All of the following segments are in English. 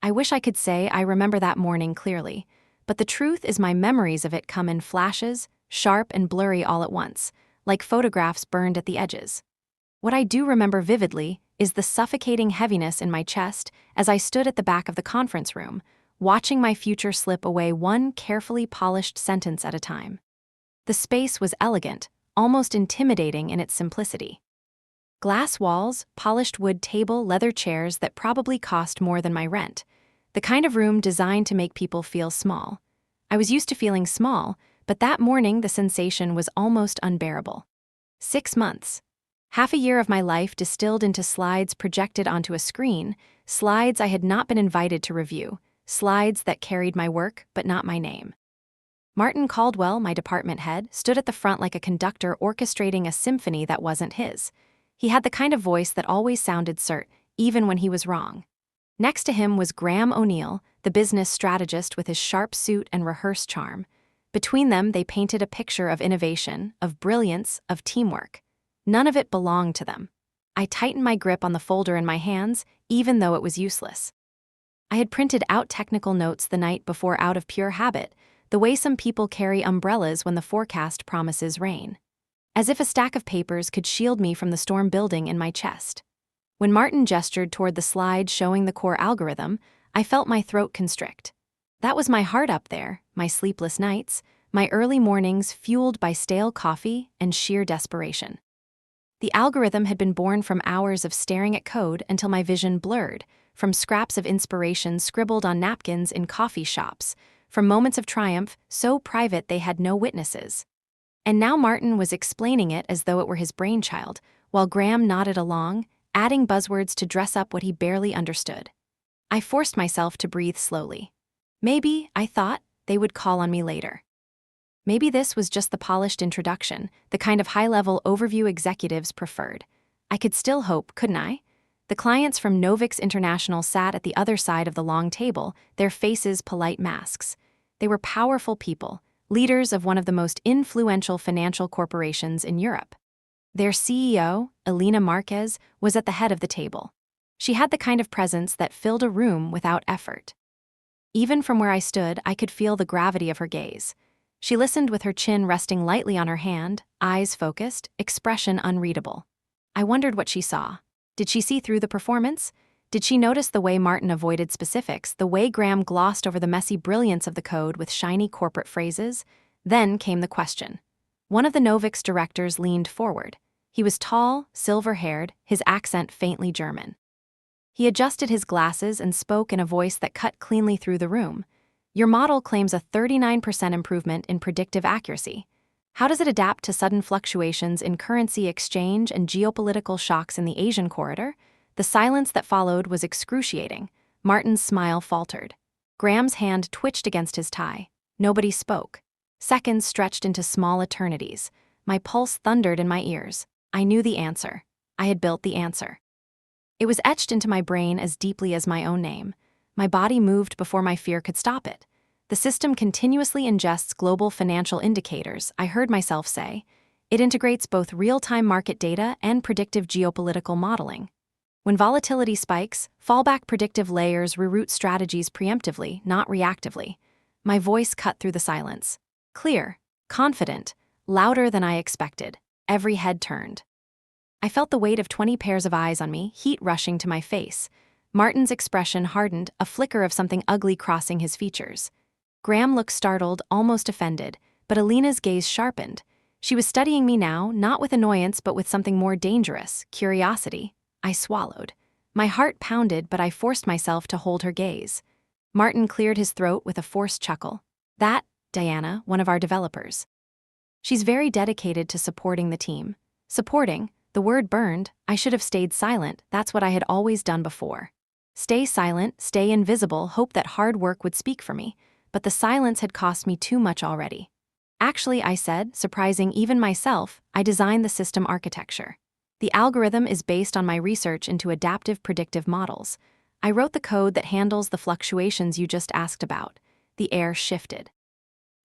I wish I could say I remember that morning clearly, but the truth is my memories of it come in flashes, sharp and blurry all at once, like photographs burned at the edges. What I do remember vividly is the suffocating heaviness in my chest as I stood at the back of the conference room, watching my future slip away one carefully polished sentence at a time. The space was elegant, almost intimidating in its simplicity. Glass walls, polished wood table, leather chairs that probably cost more than my rent. The kind of room designed to make people feel small. I was used to feeling small, but that morning the sensation was almost unbearable. 6 months. Half a year of my life distilled into slides projected onto a screen, slides I had not been invited to review, slides that carried my work but not my name. Martin Caldwell, my department head, stood at the front like a conductor orchestrating a symphony that wasn't his. He had the kind of voice that always sounded cert, even when he was wrong. Next to him was Graham O'Neill, the business strategist with his sharp suit and rehearsed charm. Between them, they painted a picture of innovation, of brilliance, of teamwork. None of it belonged to them. I tightened my grip on the folder in my hands, even though it was useless. I had printed out technical notes the night before out of pure habit, the way some people carry umbrellas when the forecast promises rain. As if a stack of papers could shield me from the storm building in my chest. When Martin gestured toward the slide showing the core algorithm, I felt my throat constrict. That was my heart up there, my sleepless nights, my early mornings fueled by stale coffee and sheer desperation. The algorithm had been born from hours of staring at code until my vision blurred, from scraps of inspiration scribbled on napkins in coffee shops, from moments of triumph so private they had no witnesses. And now Martin was explaining it as though it were his brainchild, while Graham nodded along, adding buzzwords to dress up what he barely understood. I forced myself to breathe slowly. Maybe, I thought, they would call on me later. Maybe this was just the polished introduction, the kind of high-level overview executives preferred. I could still hope, couldn't I? The clients from Novix International sat at the other side of the long table, their faces polite masks. They were powerful people, leaders of one of the most influential financial corporations in Europe. Their CEO, Elena Marquez, was at the head of the table. She had the kind of presence that filled a room without effort. Even from where I stood, I could feel the gravity of her gaze. She listened with her chin resting lightly on her hand, eyes focused, expression unreadable. I wondered what she saw. Did she see through the performance? Did she notice the way Martin avoided specifics, the way Graham glossed over the messy brilliance of the code with shiny corporate phrases? Then came the question. One of the Novix directors leaned forward. He was tall, silver-haired, his accent faintly German. He adjusted his glasses and spoke in a voice that cut cleanly through the room. Your model claims a 39% improvement in predictive accuracy. How does it adapt to sudden fluctuations in currency exchange and geopolitical shocks in the Asian corridor? The silence that followed was excruciating. Martin's smile faltered. Graham's hand twitched against his tie. Nobody spoke. Seconds stretched into small eternities. My pulse thundered in my ears. I knew the answer. I had built the answer. It was etched into my brain as deeply as my own name. My body moved before my fear could stop it. The system continuously ingests global financial indicators, I heard myself say. It integrates both real-time market data and predictive geopolitical modeling. When volatility spikes, fallback predictive layers reroute strategies preemptively, not reactively. My voice cut through the silence. Clear, confident, louder than I expected. Every head turned. I felt the weight of 20 pairs of eyes on me, heat rushing to my face. Martin's expression hardened, a flicker of something ugly crossing his features. Graham looked startled, almost offended, but Alina's gaze sharpened. She was studying me now, not with annoyance but with something more dangerous, curiosity. I swallowed. My heart pounded, but I forced myself to hold her gaze. Martin cleared his throat with a forced chuckle. That, Diana, one of our developers. She's very dedicated to supporting the team. Supporting, the word burned. I should have stayed silent, that's what I had always done before. Stay silent, stay invisible, hope that hard work would speak for me. But the silence had cost me too much already. Actually, I said, surprising even myself, I designed the system architecture. The algorithm is based on my research into adaptive predictive models. I wrote the code that handles the fluctuations you just asked about. The air shifted.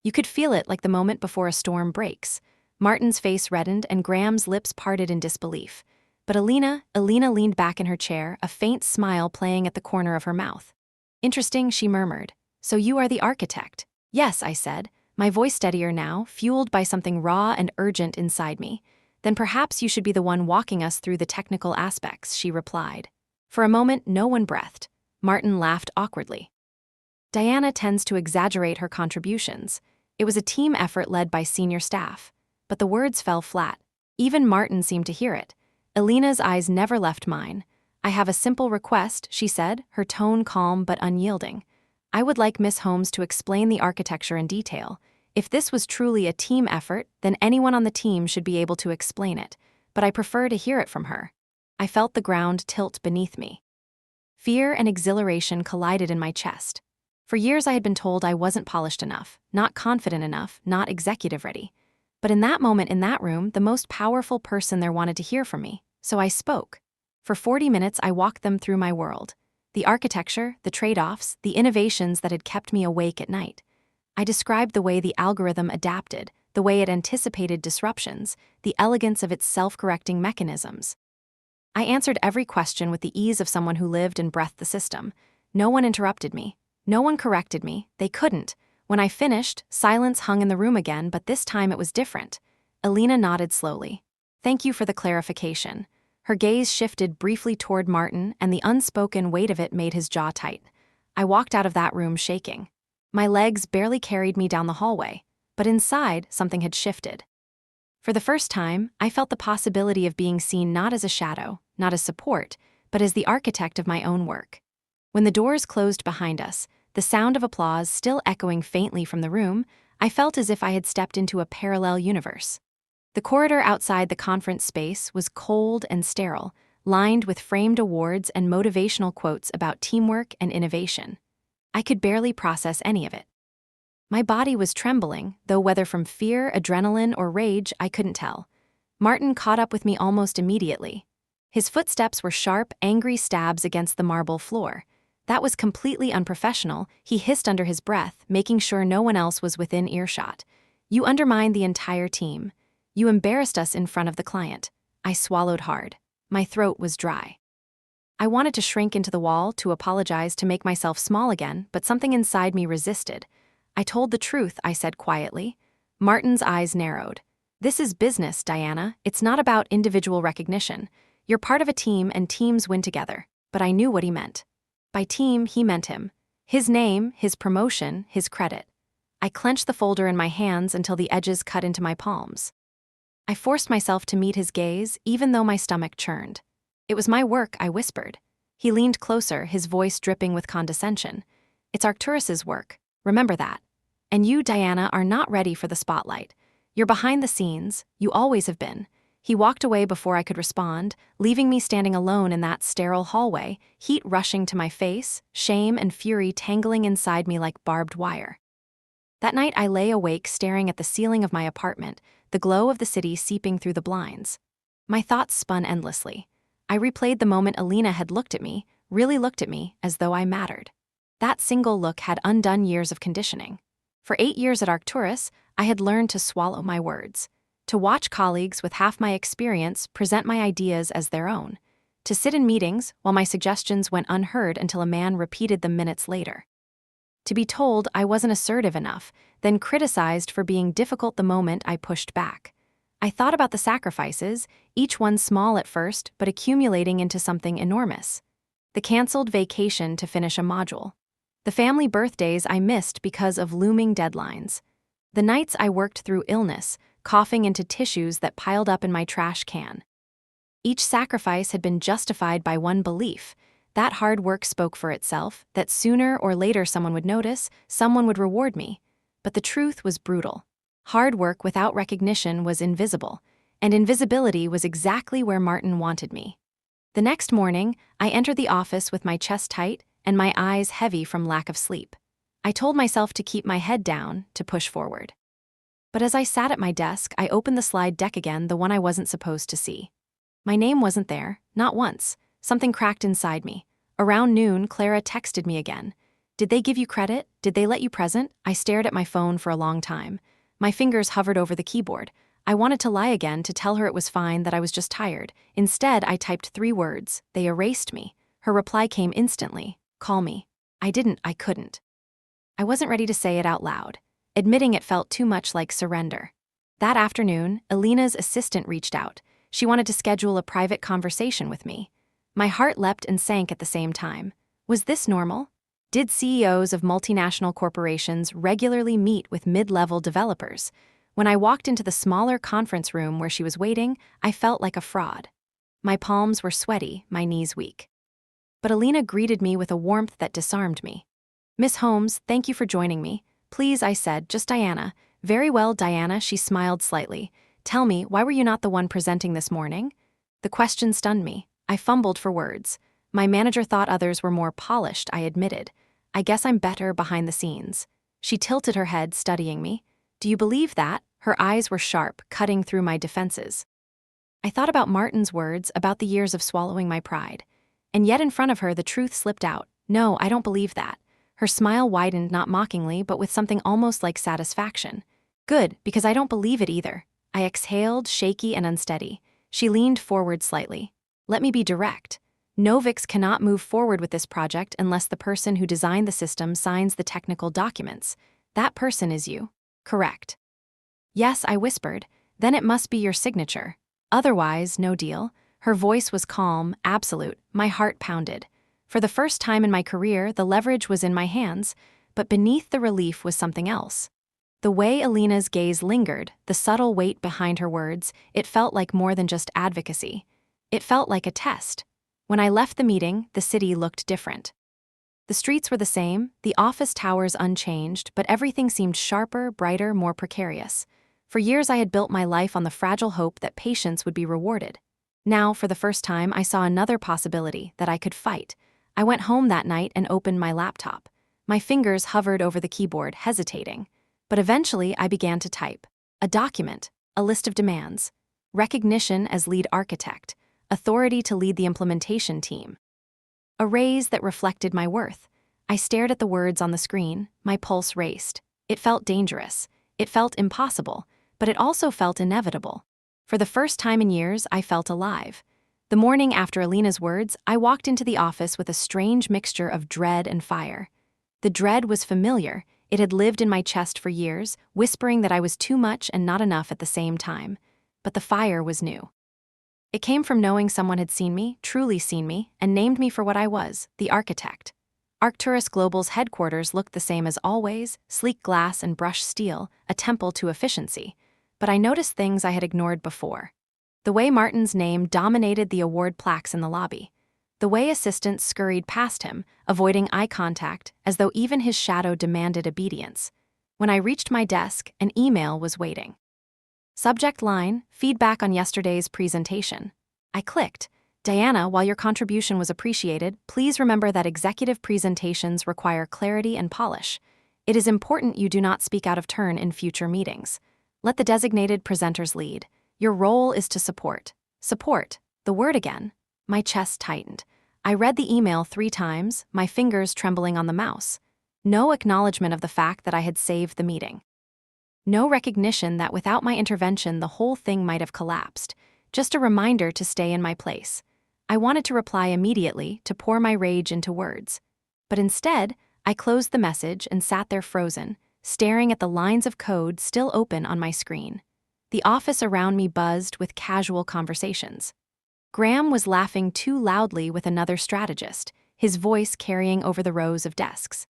You could feel it like the moment before a storm breaks. Martin's face reddened and Graham's lips parted in disbelief. But Elena leaned back in her chair, a faint smile playing at the corner of her mouth. Interesting, she murmured. So you are the architect? Yes, I said, my voice steadier now, fueled by something raw and urgent inside me. Then perhaps you should be the one walking us through the technical aspects, she replied. For a moment, no one breathed. Martin laughed awkwardly. Diana tends to exaggerate her contributions. It was a team effort led by senior staff. But the words fell flat. Even Martin seemed to hear it. Elena's eyes never left mine. I have a simple request, she said, her tone calm but unyielding. I would like Miss Holmes to explain the architecture in detail. If this was truly a team effort, then anyone on the team should be able to explain it, but I prefer to hear it from her. I felt the ground tilt beneath me. Fear and exhilaration collided in my chest. For years I had been told I wasn't polished enough, not confident enough, not executive ready. But in that moment in that room, the most powerful person there wanted to hear from me, so I spoke. For 40 minutes I walked them through my world. The architecture, the trade-offs, the innovations that had kept me awake at night. I described the way the algorithm adapted, the way it anticipated disruptions, the elegance of its self-correcting mechanisms. I answered every question with the ease of someone who lived and breathed the system. No one interrupted me. No one corrected me. They couldn't. When I finished, silence hung in the room again, but this time it was different. Elena nodded slowly. Thank you for the clarification. Her gaze shifted briefly toward Martin, and the unspoken weight of it made his jaw tight. I walked out of that room shaking. My legs barely carried me down the hallway, but inside, something had shifted. For the first time, I felt the possibility of being seen not as a shadow, not as support, but as the architect of my own work. When the doors closed behind us, the sound of applause still echoing faintly from the room, I felt as if I had stepped into a parallel universe. The corridor outside the conference space was cold and sterile, lined with framed awards and motivational quotes about teamwork and innovation. I could barely process any of it. My body was trembling, though whether from fear, adrenaline, or rage, I couldn't tell. Martin caught up with me almost immediately. His footsteps were sharp, angry stabs against the marble floor. That was completely unprofessional, he hissed under his breath, making sure no one else was within earshot. You undermined the entire team. You embarrassed us in front of the client. I swallowed hard. My throat was dry. I wanted to shrink into the wall, to apologize, to make myself small again, but something inside me resisted. I told the truth, I said quietly. Martin's eyes narrowed. This is business, Diana. It's not about individual recognition. You're part of a team and teams win together. But I knew what he meant. By team, he meant him. His name, his promotion, his credit. I clenched the folder in my hands until the edges cut into my palms. I forced myself to meet his gaze, even though my stomach churned. It was my work, I whispered. He leaned closer, his voice dripping with condescension. It's Arcturus's work. Remember that. And you, Diana, are not ready for the spotlight. You're behind the scenes. You always have been. He walked away before I could respond, leaving me standing alone in that sterile hallway, heat rushing to my face, shame and fury tangling inside me like barbed wire. That night I lay awake staring at the ceiling of my apartment, the glow of the city seeping through the blinds. My thoughts spun endlessly. I replayed the moment Elena had looked at me, really looked at me, as though I mattered. That single look had undone years of conditioning. For 8 years at Arcturus, I had learned to swallow my words, to watch colleagues with half my experience present my ideas as their own, to sit in meetings while my suggestions went unheard until a man repeated them minutes later. To be told I wasn't assertive enough, then criticized for being difficult the moment I pushed back. I thought about the sacrifices, each one small at first, but accumulating into something enormous. The canceled vacation to finish a module. The family birthdays I missed because of looming deadlines. The nights I worked through illness, coughing into tissues that piled up in my trash can. Each sacrifice had been justified by one belief. That hard work spoke for itself, that sooner or later someone would notice, someone would reward me. But the truth was brutal. Hard work without recognition was invisible, and invisibility was exactly where Martin wanted me. The next morning, I entered the office with my chest tight and my eyes heavy from lack of sleep. I told myself to keep my head down, to push forward. But as I sat at my desk, I opened the slide deck again, the one I wasn't supposed to see. My name wasn't there, not once. Something cracked inside me. Around noon, Clara texted me again. Did they give you credit? Did they let you present? I stared at my phone for a long time. My fingers hovered over the keyboard. I wanted to lie again, to tell her it was fine, that I was just tired. Instead, I typed 3 words. They erased me. Her reply came instantly. Call me. I couldn't. I wasn't ready to say it out loud. Admitting it felt too much like surrender. That afternoon, Alina's assistant reached out. She wanted to schedule a private conversation with me. My heart leapt and sank at the same time. Was this normal? Did CEOs of multinational corporations regularly meet with mid-level developers? When I walked into the smaller conference room where she was waiting, I felt like a fraud. My palms were sweaty, my knees weak. But Alina greeted me with a warmth that disarmed me. "Miss Holmes, thank you for joining me. Please," I said, "just Diana." "Very well, Diana," she smiled slightly. "Tell me, why were you not the one presenting this morning?" The question stunned me. I fumbled for words. My manager thought others were more polished, I admitted. "I guess I'm better behind the scenes." She tilted her head, studying me. "Do you believe that?" Her eyes were sharp, cutting through my defenses. I thought about Martin's words, about the years of swallowing my pride. And yet in front of her, the truth slipped out. "No, I don't believe that." Her smile widened, not mockingly, but with something almost like satisfaction. "Good, because I don't believe it either." I exhaled, shaky and unsteady. She leaned forward slightly. "Let me be direct. Novix cannot move forward with this project unless the person who designed the system signs the technical documents. That person is you." "Correct." "Yes," I whispered. "Then it must be your signature. Otherwise, no deal." Her voice was calm, absolute. My heart pounded. For the first time in my career, the leverage was in my hands, but beneath the relief was something else. The way Alina's gaze lingered, the subtle weight behind her words, it felt like more than just advocacy. It felt like a test. When I left the meeting, the city looked different. The streets were the same, the office towers unchanged, but everything seemed sharper, brighter, more precarious. For years I had built my life on the fragile hope that patience would be rewarded. Now, for the first time, I saw another possibility, that I could fight. I went home that night and opened my laptop. My fingers hovered over the keyboard, hesitating. But eventually, I began to type. A document, a list of demands. Recognition as lead architect. Authority to lead the implementation team. A raise that reflected my worth. I stared at the words on the screen, my pulse raced. It felt dangerous. It felt impossible, but it also felt inevitable. For the first time in years, I felt alive. The morning after Alina's words, I walked into the office with a strange mixture of dread and fire. The dread was familiar. It had lived in my chest for years, whispering that I was too much and not enough at the same time. But the fire was new. It came from knowing someone had seen me, truly seen me, and named me for what I was, the architect. Arcturus Global's headquarters looked the same as always, sleek glass and brushed steel, a temple to efficiency. But I noticed things I had ignored before. The way Martin's name dominated the award plaques in the lobby. The way assistants scurried past him, avoiding eye contact, as though even his shadow demanded obedience. When I reached my desk, an email was waiting. Subject line, feedback on yesterday's presentation. I clicked. "Diana, while your contribution was appreciated, please remember that executive presentations require clarity and polish. It is important you do not speak out of turn in future meetings. Let the designated presenters lead. Your role is to support." Support. The word again. My chest tightened. I read the email 3 times, my fingers trembling on the mouse. No acknowledgement of the fact that I had saved the meeting. No recognition that without my intervention the whole thing might have collapsed. Just a reminder to stay in my place. I wanted to reply immediately, to pour my rage into words. But instead, I closed the message and sat there frozen, staring at the lines of code still open on my screen. The office around me buzzed with casual conversations. Graham was laughing too loudly with another strategist, his voice carrying over the rows of desks.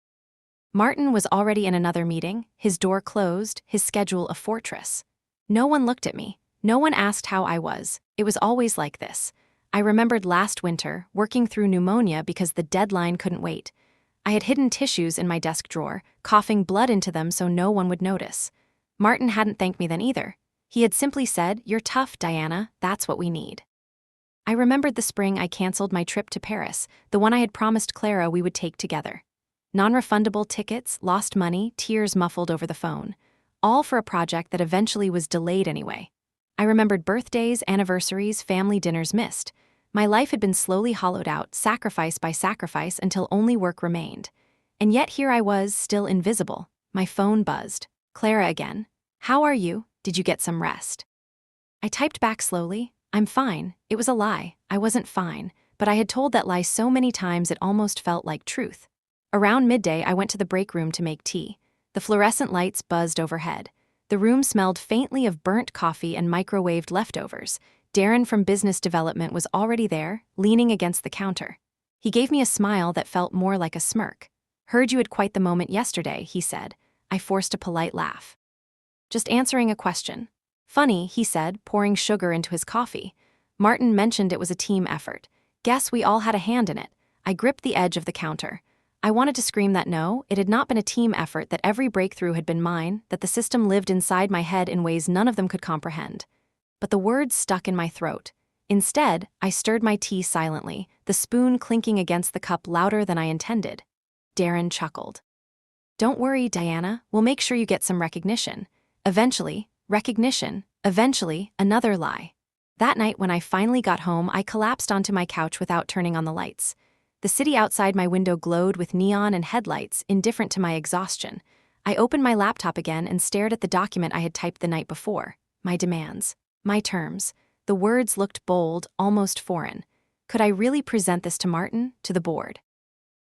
Martin was already in another meeting, his door closed, his schedule a fortress. No one looked at me. No one asked how I was. It was always like this. I remembered last winter, working through pneumonia because the deadline couldn't wait. I had hidden tissues in my desk drawer, coughing blood into them so no one would notice. Martin hadn't thanked me then either. He had simply said, "You're tough, Diana, that's what we need." I remembered the spring I canceled my trip to Paris, the one I had promised Clara we would take together. Non-refundable tickets, lost money, tears muffled over the phone. All for a project that eventually was delayed anyway. I remembered birthdays, anniversaries, family dinners missed. My life had been slowly hollowed out, sacrifice by sacrifice, until only work remained. And yet here I was, still invisible. My phone buzzed. "Clara again. How are you? Did you get some rest?" I typed back slowly. "I'm fine." It was a lie. I wasn't fine, but I had told that lie so many times it almost felt like truth. Around midday, I went to the break room to make tea. The fluorescent lights buzzed overhead. The room smelled faintly of burnt coffee and microwaved leftovers. Darren from business development was already there, leaning against the counter. He gave me a smile that felt more like a smirk. "Heard you had quite the moment yesterday," he said. I forced a polite laugh. "Just answering a question." "Funny," he said, pouring sugar into his coffee. "Martin mentioned it was a team effort. Guess we all had a hand in it." I gripped the edge of the counter. I wanted to scream that no, it had not been a team effort, that every breakthrough had been mine, that the system lived inside my head in ways none of them could comprehend. But the words stuck in my throat. Instead, I stirred my tea silently, the spoon clinking against the cup louder than I intended. Darren chuckled. "Don't worry, Diana, we'll make sure you get some recognition. Eventually, recognition, eventually, another lie." That night when I finally got home, I collapsed onto my couch without turning on the lights. The city outside my window glowed with neon and headlights, indifferent to my exhaustion. I opened my laptop again and stared at the document I had typed the night before. My demands. My terms. The words looked bold, almost foreign. Could I really present this to Martin, to the board?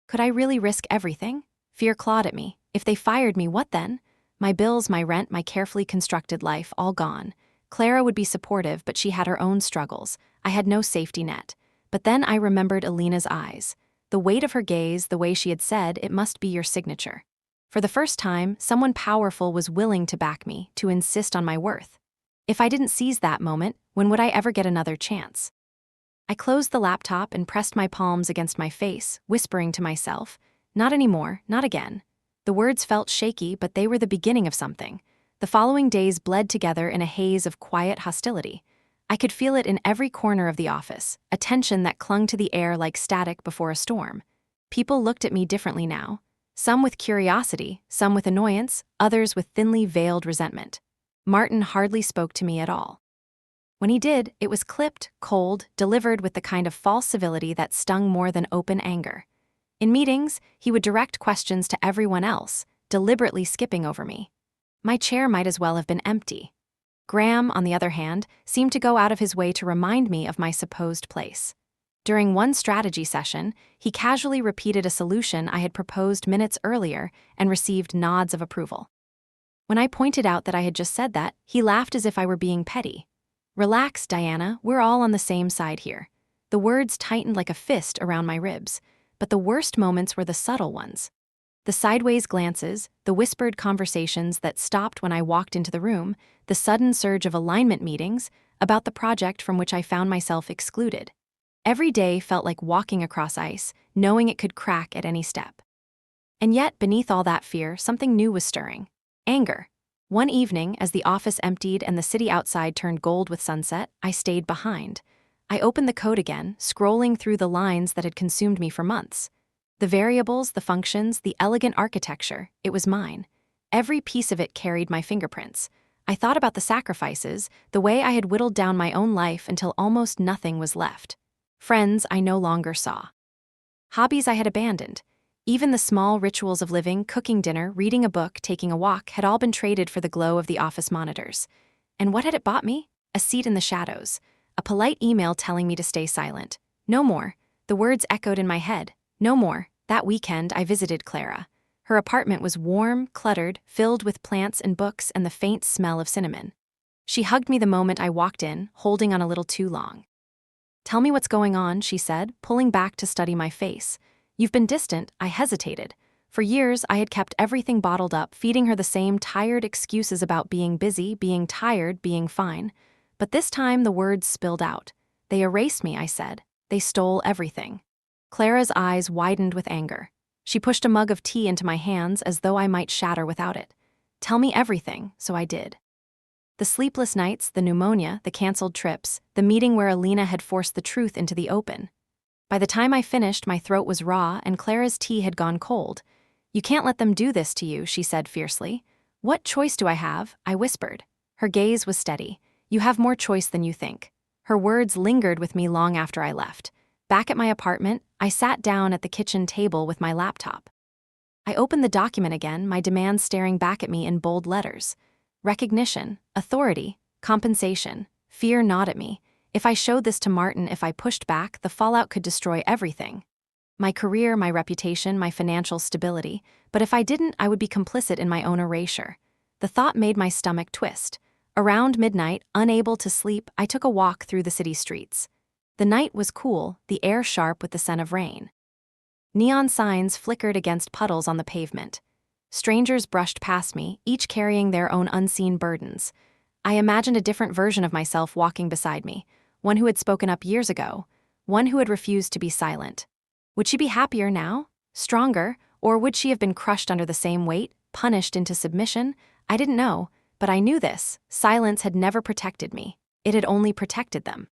Could I really risk everything? Fear clawed at me. If they fired me, what then? My bills, my rent, my carefully constructed life, all gone. Clara would be supportive, but she had her own struggles. I had no safety net. But then I remembered Alina's eyes. The weight of her gaze, the way she had said, "It must be your signature." For the first time, someone powerful was willing to back me, to insist on my worth. If I didn't seize that moment, when would I ever get another chance? I closed the laptop and pressed my palms against my face, whispering to myself, "Not anymore, not again." The words felt shaky, but they were the beginning of something. The following days bled together in a haze of quiet hostility. I could feel it in every corner of the office, a tension that clung to the air like static before a storm. People looked at me differently now. Some with curiosity, some with annoyance, others with thinly veiled resentment. Martin hardly spoke to me at all. When he did, it was clipped, cold, delivered with the kind of false civility that stung more than open anger. In meetings, he would direct questions to everyone else, deliberately skipping over me. My chair might as well have been empty. Graham, on the other hand, seemed to go out of his way to remind me of my supposed place. During one strategy session, he casually repeated a solution I had proposed minutes earlier and received nods of approval. When I pointed out that I had just said that, he laughed as if I were being petty. "Relax, Diana, we're all on the same side here." The words tightened like a fist around my ribs, but the worst moments were the subtle ones. The sideways glances, the whispered conversations that stopped when I walked into the room, the sudden surge of alignment meetings about the project from which I found myself excluded. Every day felt like walking across ice, knowing it could crack at any step. And yet, beneath all that fear, something new was stirring. Anger. One evening, as the office emptied and the city outside turned gold with sunset, I stayed behind. I opened the code again, scrolling through the lines that had consumed me for months. The variables, the functions, the elegant architecture, it was mine. Every piece of it carried my fingerprints. I thought about the sacrifices, the way I had whittled down my own life until almost nothing was left. Friends I no longer saw. Hobbies I had abandoned. Even the small rituals of living, cooking dinner, reading a book, taking a walk, had all been traded for the glow of the office monitors. And what had it bought me? A seat in the shadows. A polite email telling me to stay silent. No more. The words echoed in my head. No more. That weekend, I visited Clara. Her apartment was warm, cluttered, filled with plants and books and the faint smell of cinnamon. She hugged me the moment I walked in, holding on a little too long. "Tell me what's going on," she said, pulling back to study my face. "You've been distant." I hesitated. For years, I had kept everything bottled up, feeding her the same tired excuses about being busy, being tired, being fine. But this time, the words spilled out. "They erased me," I said. "They stole everything." Clara's eyes widened with anger. She pushed a mug of tea into my hands as though I might shatter without it. "Tell me everything," so I did. The sleepless nights, the pneumonia, the canceled trips, the meeting where Alina had forced the truth into the open. By the time I finished, my throat was raw and Clara's tea had gone cold. "You can't let them do this to you," she said fiercely. "What choice do I have?" I whispered. Her gaze was steady. "You have more choice than you think." Her words lingered with me long after I left. Back at my apartment, I sat down at the kitchen table with my laptop. I opened the document again, my demands staring back at me in bold letters. Recognition, authority, compensation. Fear gnawed at me. If I showed this to Martin, if I pushed back, the fallout could destroy everything. My career, my reputation, my financial stability. But if I didn't, I would be complicit in my own erasure. The thought made my stomach twist. Around midnight, unable to sleep, I took a walk through the city streets. The night was cool, the air sharp with the scent of rain. Neon signs flickered against puddles on the pavement. Strangers brushed past me, each carrying their own unseen burdens. I imagined a different version of myself walking beside me, one who had spoken up years ago, one who had refused to be silent. Would she be happier now? Stronger? Or would she have been crushed under the same weight, punished into submission? I didn't know, but I knew this. Silence had never protected me. It had only protected them.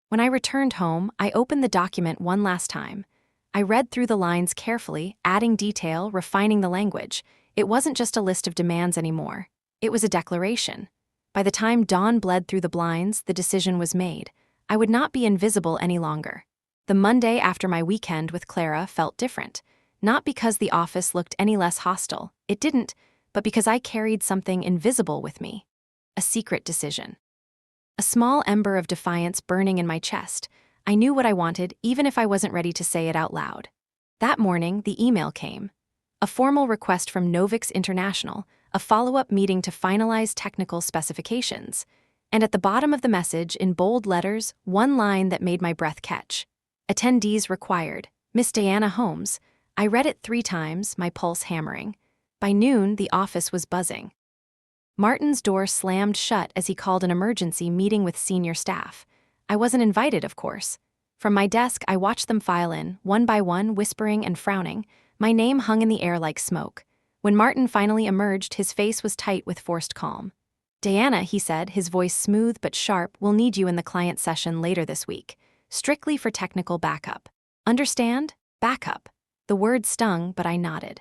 When I returned home, I opened the document one last time. I read through the lines carefully, adding detail, refining the language. It wasn't just a list of demands anymore. It was a declaration. By the time dawn bled through the blinds, the decision was made. I would not be invisible any longer. The Monday after my weekend with Clara felt different. Not because the office looked any less hostile. It didn't, but because I carried something invisible with me. A secret decision. A small ember of defiance burning in my chest. I knew what I wanted, even if I wasn't ready to say it out loud. That morning, the email came. A formal request from Novix International, a follow-up meeting to finalize technical specifications. And at the bottom of the message, in bold letters, one line that made my breath catch. Attendees required. Miss Diana Holmes. I read it 3 times, my pulse hammering. By noon, the office was buzzing. Martin's door slammed shut as he called an emergency meeting with senior staff. I wasn't invited, of course. From my desk, I watched them file in, one by one, whispering and frowning. My name hung in the air like smoke. When Martin finally emerged, his face was tight with forced calm. Diana, he said, his voice smooth but sharp, will need you in the client session later this week. Strictly for technical backup. Understand? Backup. The word stung, but I nodded.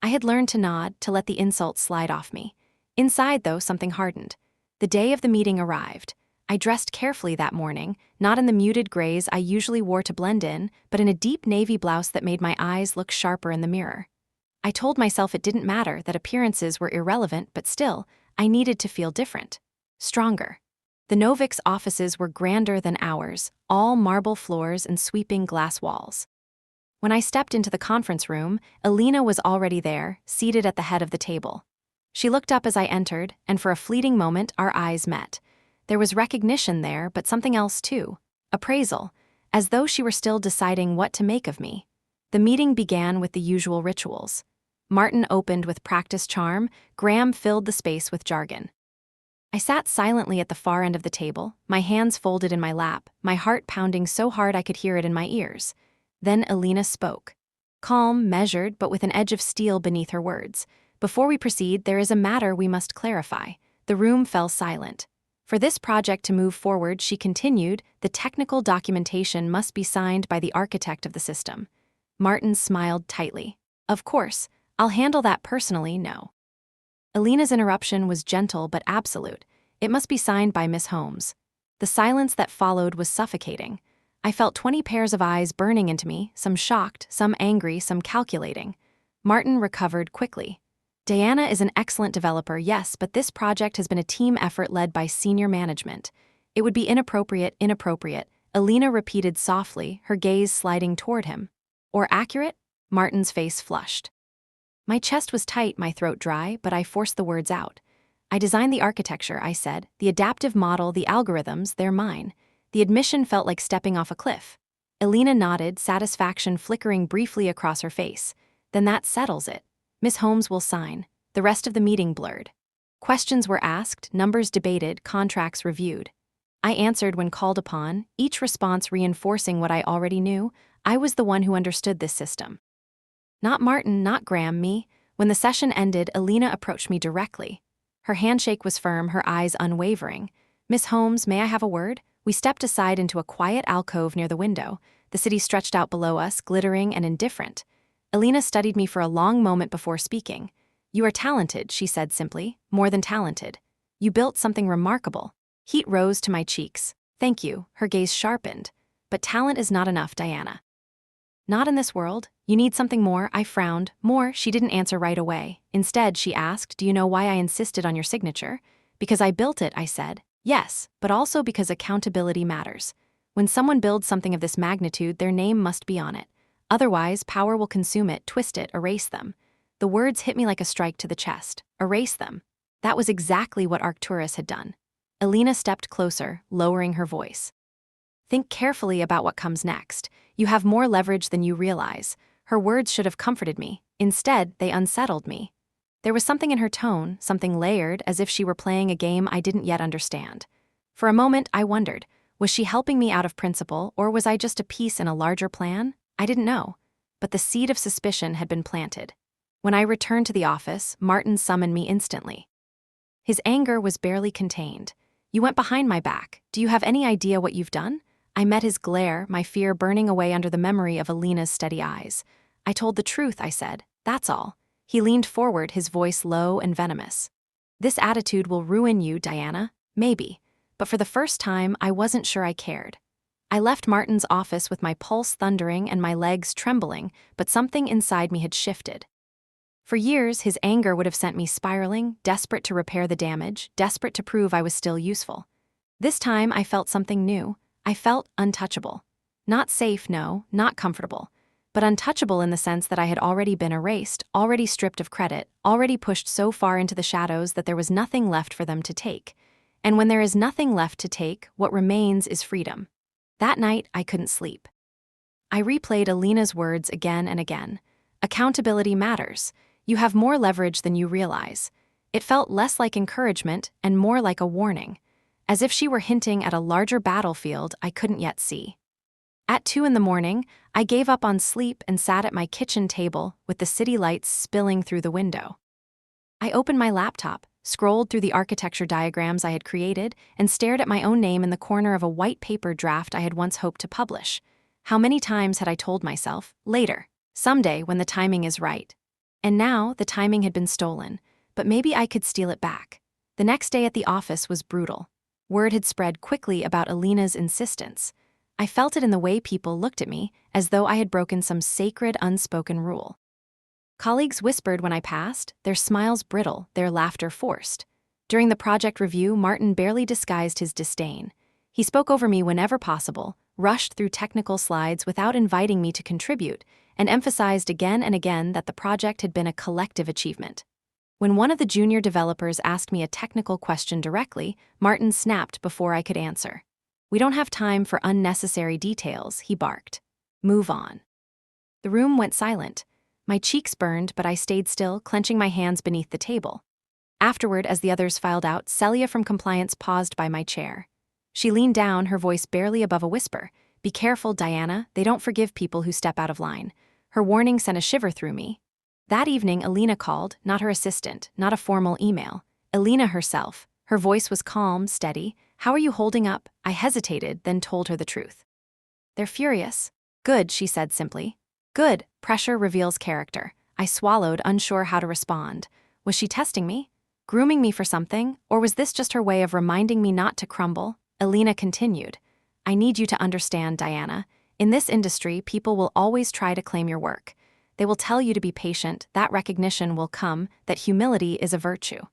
I had learned to nod, to let the insults slide off me. Inside, though, something hardened. The day of the meeting arrived. I dressed carefully that morning, not in the muted grays I usually wore to blend in, but in a deep navy blouse that made my eyes look sharper in the mirror. I told myself it didn't matter, that appearances were irrelevant, but still, I needed to feel different. Stronger. The Novix offices were grander than ours, all marble floors and sweeping glass walls. When I stepped into the conference room, Alina was already there, seated at the head of the table. She looked up as I entered, and for a fleeting moment, our eyes met. There was recognition there, but something else too. Appraisal, as though she were still deciding what to make of me. The meeting began with the usual rituals. Martin opened with practiced charm, Graham filled the space with jargon. I sat silently at the far end of the table, my hands folded in my lap, my heart pounding so hard I could hear it in my ears. Then Alina spoke. Calm, measured, but with an edge of steel beneath her words. Before we proceed, there is a matter we must clarify. The room fell silent. For this project to move forward, she continued, the technical documentation must be signed by the architect of the system. Martin smiled tightly. Of course, I'll handle that personally, no. Alina's interruption was gentle but absolute. It must be signed by Miss Holmes. The silence that followed was suffocating. I felt 20 pairs of eyes burning into me, some shocked, some angry, some calculating. Martin recovered quickly. Diana is an excellent developer, yes, but this project has been a team effort led by senior management. It would be inappropriate. Alina repeated softly, her gaze sliding toward him. Or accurate? Martin's face flushed. My chest was tight, my throat dry, but I forced the words out. I designed the architecture, I said. The adaptive model, the algorithms, they're mine. The admission felt like stepping off a cliff. Alina nodded, satisfaction flickering briefly across her face. Then that settles it. Miss Holmes will sign. The rest of the meeting blurred. Questions were asked, numbers debated, contracts reviewed. I answered when called upon, each response reinforcing what I already knew. I was the one who understood this system. Not Martin, not Graham, me. When the session ended, Alina approached me directly. Her handshake was firm, her eyes unwavering. Miss Holmes, may I have a word? We stepped aside into a quiet alcove near the window. The city stretched out below us, glittering and indifferent. Alina studied me for a long moment before speaking. You are talented, she said simply, more than talented. You built something remarkable. Heat rose to my cheeks. Thank you, her gaze sharpened. But talent is not enough, Diana. Not in this world. You need something more, I frowned. More, she didn't answer right away. Instead, she asked, do you know why I insisted on your signature? Because I built it, I said. Yes, but also because accountability matters. When someone builds something of this magnitude, their name must be on it. Otherwise, power will consume it, twist it, erase them. The words hit me like a strike to the chest. Erase them. That was exactly what Arcturus had done. Alina stepped closer, lowering her voice. Think carefully about what comes next. You have more leverage than you realize. Her words should have comforted me. Instead, they unsettled me. There was something in her tone, something layered, as if she were playing a game I didn't yet understand. For a moment, I wondered, was she helping me out of principle, or was I just a piece in a larger plan? I didn't know. But the seed of suspicion had been planted. When I returned to the office, Martin summoned me instantly. His anger was barely contained. You went behind my back. Do you have any idea what you've done? I met his glare, my fear burning away under the memory of Alina's steady eyes. I told the truth, I said. That's all. He leaned forward, his voice low and venomous. This attitude will ruin you, Diana. Maybe. But for the first time, I wasn't sure I cared. I left Martin's office with my pulse thundering and my legs trembling, but something inside me had shifted. For years, his anger would have sent me spiraling, desperate to repair the damage, desperate to prove I was still useful. This time, I felt something new. I felt untouchable. Not safe, no, not comfortable, but untouchable in the sense that I had already been erased, already stripped of credit, already pushed so far into the shadows that there was nothing left for them to take. And when there is nothing left to take, what remains is freedom. That night, I couldn't sleep. I replayed Alina's words again and again. Accountability matters. You have more leverage than you realize. It felt less like encouragement and more like a warning, as if she were hinting at a larger battlefield I couldn't yet see. At 2 a.m, I gave up on sleep and sat at my kitchen table with the city lights spilling through the window. I opened my laptop, scrolled through the architecture diagrams I had created, and stared at my own name in the corner of a white paper draft I had once hoped to publish. How many times had I told myself, later, someday when the timing is right? And now the timing had been stolen, but maybe I could steal it back. The next day at the office was brutal. Word had spread quickly about Alina's insistence. I felt it in the way people looked at me, as though I had broken some sacred unspoken rule. Colleagues whispered when I passed, their smiles brittle, their laughter forced. During the project review, Martin barely disguised his disdain. He spoke over me whenever possible, rushed through technical slides without inviting me to contribute, and emphasized again and again that the project had been a collective achievement. When one of the junior developers asked me a technical question directly, Martin snapped before I could answer. "We don't have time for unnecessary details," he barked. "Move on." The room went silent. My cheeks burned, but I stayed still, clenching my hands beneath the table. Afterward, as the others filed out, Celia from compliance paused by my chair. She leaned down, her voice barely above a whisper. "Be careful, Diana. They don't forgive people who step out of line." Her warning sent a shiver through me. That evening, Alina called, not her assistant, not a formal email. Alina herself. Her voice was calm, steady. "How are you holding up?" I hesitated, then told her the truth. "They're furious." "Good," she said simply. "Good. Pressure reveals character." I swallowed, unsure how to respond. Was she testing me? Grooming me for something? Or was this just her way of reminding me not to crumble? Alina continued. "I need you to understand, Diana. In this industry, people will always try to claim your work. They will tell you to be patient, that recognition will come, that humility is a virtue.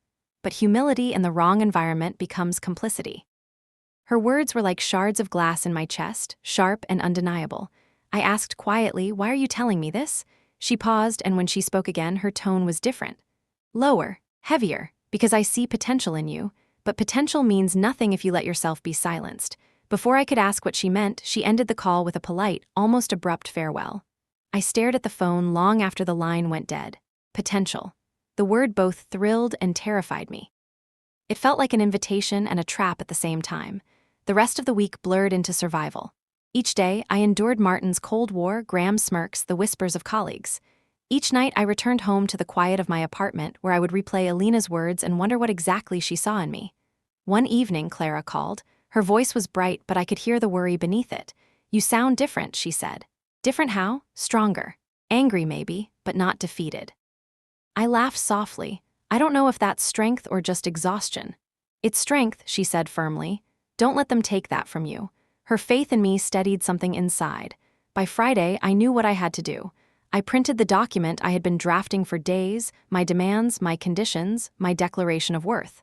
But humility in the wrong environment becomes complicity." Her words were like shards of glass in my chest, sharp and undeniable. I asked quietly, "Why are you telling me this?" She paused, and when she spoke again, her tone was different. Lower, heavier, "Because I see potential in you. But potential means nothing if you let yourself be silenced." Before I could ask what she meant, she ended the call with a polite, almost abrupt farewell. I stared at the phone long after the line went dead. Potential. The word both thrilled and terrified me. It felt like an invitation and a trap at the same time. The rest of the week blurred into survival. Each day, I endured Martin's Cold War, Graham's smirks, the whispers of colleagues. Each night, I returned home to the quiet of my apartment, where I would replay Alina's words and wonder what exactly she saw in me. One evening, Clara called. Her voice was bright, but I could hear the worry beneath it. "You sound different," she said. "Different how?" "Stronger. Angry maybe, but not defeated." I laughed softly. "I don't know if that's strength or just exhaustion." "It's strength," she said firmly. "Don't let them take that from you." Her faith in me steadied something inside. By Friday, I knew what I had to do. I printed the document I had been drafting for days, my demands, my conditions, my declaration of worth.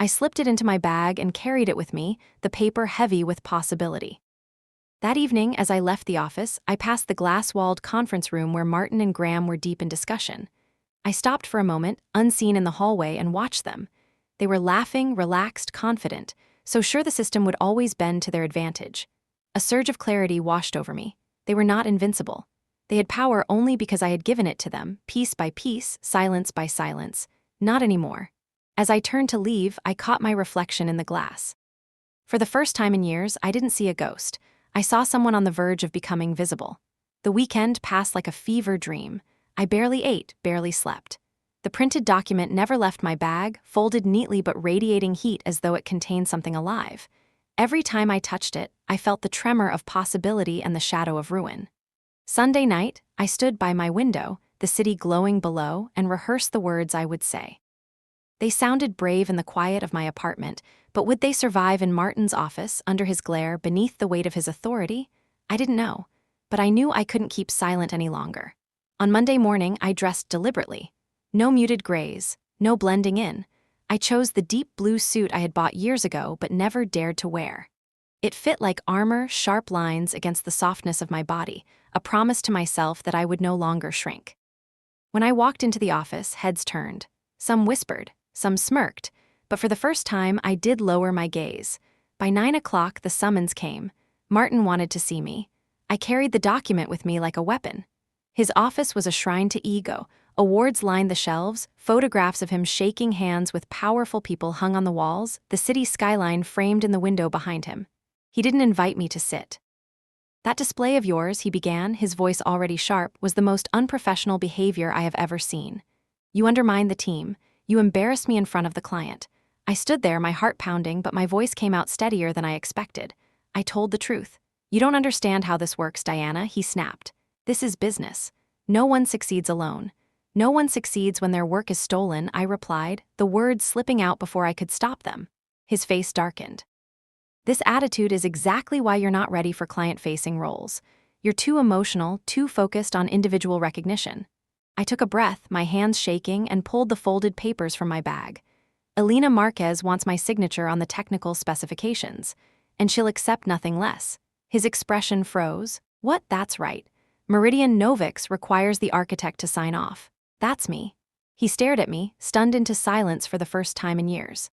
I slipped it into my bag and carried it with me, the paper heavy with possibility. That evening, as I left the office, I passed the glass-walled conference room where Martin and Graham were deep in discussion. I stopped for a moment, unseen in the hallway, and watched them. They were laughing, relaxed, confident, so sure the system would always bend to their advantage. A surge of clarity washed over me. They were not invincible. They had power only because I had given it to them, piece by piece, silence by silence. Not anymore. As I turned to leave, I caught my reflection in the glass. For the first time in years, I didn't see a ghost. I saw someone on the verge of becoming visible. The weekend passed like a fever dream. I barely ate, barely slept. The printed document never left my bag, folded neatly but radiating heat as though it contained something alive. Every time I touched it, I felt the tremor of possibility and the shadow of ruin. Sunday night, I stood by my window, the city glowing below, and rehearsed the words I would say. They sounded brave in the quiet of my apartment, but would they survive in Martin's office, under his glare, beneath the weight of his authority? I didn't know, but I knew I couldn't keep silent any longer. On Monday morning, I dressed deliberately. No muted grays, no blending in. I chose the deep blue suit I had bought years ago but never dared to wear. It fit like armor, sharp lines against the softness of my body, a promise to myself that I would no longer shrink. When I walked into the office, heads turned. Some whispered, some smirked, but for the first time I did lower my gaze. By 9 o'clock, the summons came. Martin wanted to see me. I carried the document with me like a weapon. His office was a shrine to ego. Awards lined the shelves, photographs of him shaking hands with powerful people hung on the walls, the city skyline framed in the window behind him. He didn't invite me to sit. "That display of yours," he began, his voice already sharp, "was the most unprofessional behavior I have ever seen. You undermined the team. You embarrassed me in front of the client." I stood there, my heart pounding, but my voice came out steadier than I expected. I told the truth. "You don't understand how this works, Diana," he snapped. "This is business. No one succeeds alone. No one succeeds when their work is stolen," I replied, the words slipping out before I could stop them. His face darkened. "This attitude is exactly why you're not ready for client-facing roles. You're too emotional, too focused on individual recognition." I took a breath, my hands shaking, and pulled the folded papers from my bag. "Elena Marquez wants my signature on the technical specifications, and she'll accept nothing less." His expression froze. "What? That's right. Meridian Novix requires the architect to sign off. That's me." He stared at me, stunned into silence for the first time in years.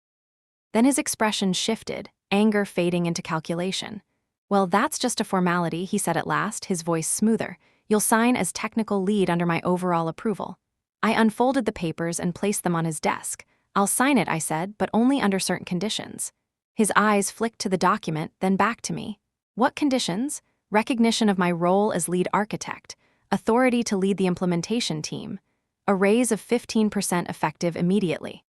Then his expression shifted, anger fading into calculation. "Well, that's just a formality," he said at last, his voice smoother. "You'll sign as technical lead under my overall approval." I unfolded the papers and placed them on his desk. "I'll sign it," I said, "but only under certain conditions." His eyes flicked to the document, then back to me. "What conditions?" "Recognition of my role as lead architect, authority to lead the implementation team, a raise of 15% effective immediately."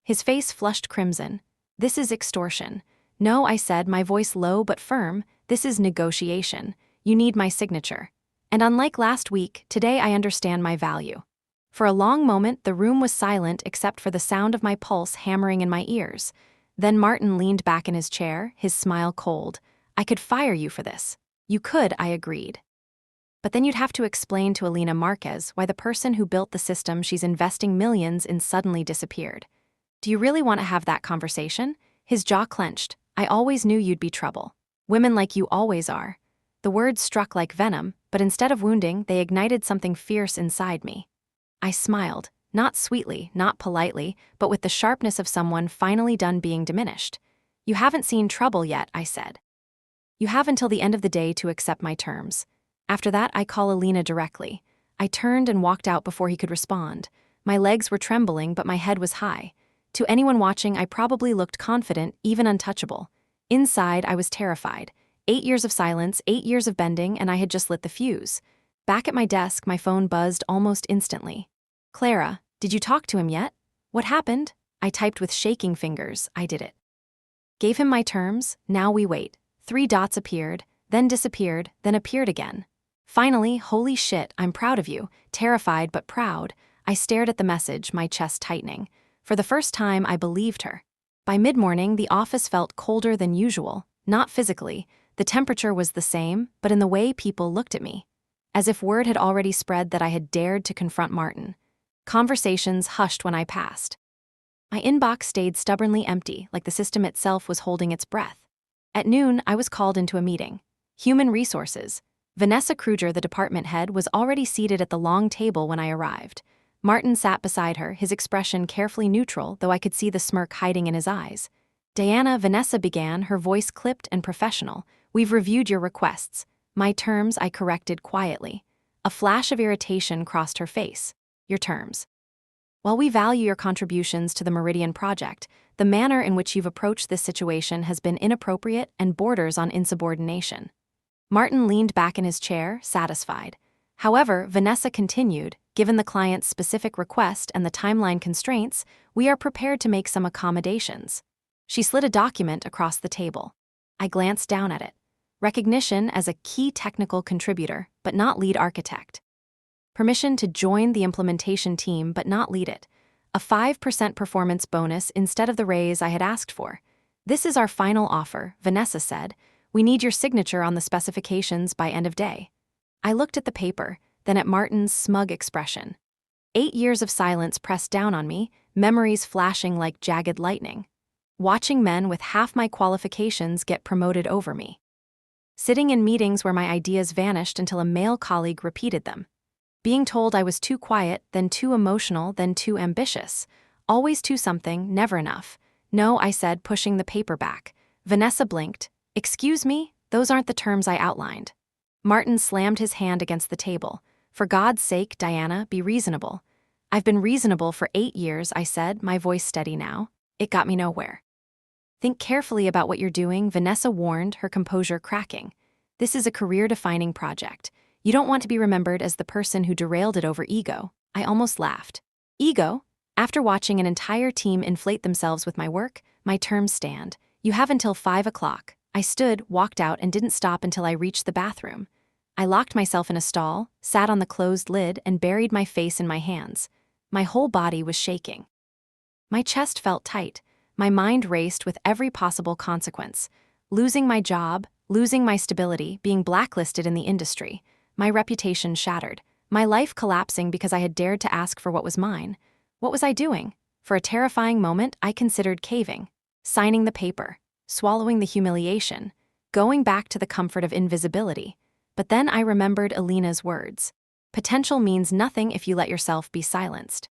His face flushed crimson. "This is extortion." "No," I said, my voice low but firm, "this is negotiation. You need my signature. And unlike last week, today I understand my value." For a long moment, the room was silent except for the sound of my pulse hammering in my ears. Then Martin leaned back in his chair, his smile cold. "I could fire you for this." "You could," I agreed. "But then you'd have to explain to Elena Marquez why the person who built the system she's investing millions in suddenly disappeared." "Do you really want to have that conversation?" His jaw clenched. "I always knew you'd be trouble. Women like you always are." The words struck like venom, but instead of wounding, they ignited something fierce inside me. I smiled, not sweetly, not politely, but with the sharpness of someone finally done being diminished. "You haven't seen trouble yet," I said. "You have until the end of the day to accept my terms. After that, I call Alina directly." I turned and walked out before he could respond. My legs were trembling, but my head was high. To anyone watching, I probably looked confident, even untouchable. Inside, I was terrified. 8 years of silence, 8 years of bending, and I had just lit the fuse. Back at my desk, my phone buzzed almost instantly. "Clara, did you talk to him yet?" "What happened?" I typed with shaking fingers. "I did it. Gave him my terms, now we wait." 3 dots appeared, then disappeared, then appeared again. Finally, "Holy shit, I'm proud of you." Terrified but proud, I stared at the message, my chest tightening. For the first time, I believed her. By mid-morning, the office felt colder than usual, not physically. The temperature was the same, but in the way people looked at me. As if word had already spread that I had dared to confront Martin. Conversations hushed when I passed. My inbox stayed stubbornly empty, like the system itself was holding its breath. At noon, I was called into a meeting. Human resources. Vanessa Kruger, the department head, was already seated at the long table when I arrived. Martin sat beside her, his expression carefully neutral, though I could see the smirk hiding in his eyes. Diana, Vanessa began, her voice clipped and professional. We've reviewed your requests. My terms, I corrected quietly. A flash of irritation crossed her face. Your terms. While we value your contributions to the Meridian project, the manner in which you've approached this situation has been inappropriate and borders on insubordination. Martin leaned back in his chair, satisfied. However, Vanessa continued, given the client's specific request and the timeline constraints, we are prepared to make some accommodations. She slid a document across the table. I glanced down at it. Recognition as a key technical contributor, but not lead architect. Permission to join the implementation team but not lead it. A 5% performance bonus instead of the raise I had asked for. This is our final offer, Vanessa said. We need your signature on the specifications by end of day. I looked at the paper, then at Martin's smug expression. 8 years of silence pressed down on me, memories flashing like jagged lightning. Watching men with half my qualifications get promoted over me. Sitting in meetings where my ideas vanished until a male colleague repeated them. Being told I was too quiet, then too emotional, then too ambitious. Always too something, never enough. No, I said, pushing the paper back. Vanessa blinked. Excuse me, those aren't the terms I outlined. Martin slammed his hand against the table. For God's sake, Diana, be reasonable. I've been reasonable for 8 years, I said, my voice steady now. It got me nowhere. Think carefully about what you're doing, Vanessa warned, her composure cracking. This is a career-defining project. You don't want to be remembered as the person who derailed it over ego. I almost laughed. Ego? After watching an entire team inflate themselves with my work, my terms stand. You have until 5 o'clock. I stood, walked out, and didn't stop until I reached the bathroom. I locked myself in a stall, sat on the closed lid, and buried my face in my hands. My whole body was shaking. My chest felt tight. My mind raced with every possible consequence. Losing my job, losing my stability, being blacklisted in the industry. My reputation shattered. My life collapsing because I had dared to ask for what was mine. What was I doing? For a terrifying moment, I considered caving. Signing the paper. Swallowing the humiliation. Going back to the comfort of invisibility. But then I remembered Alina's words. Potential means nothing if you let yourself be silenced.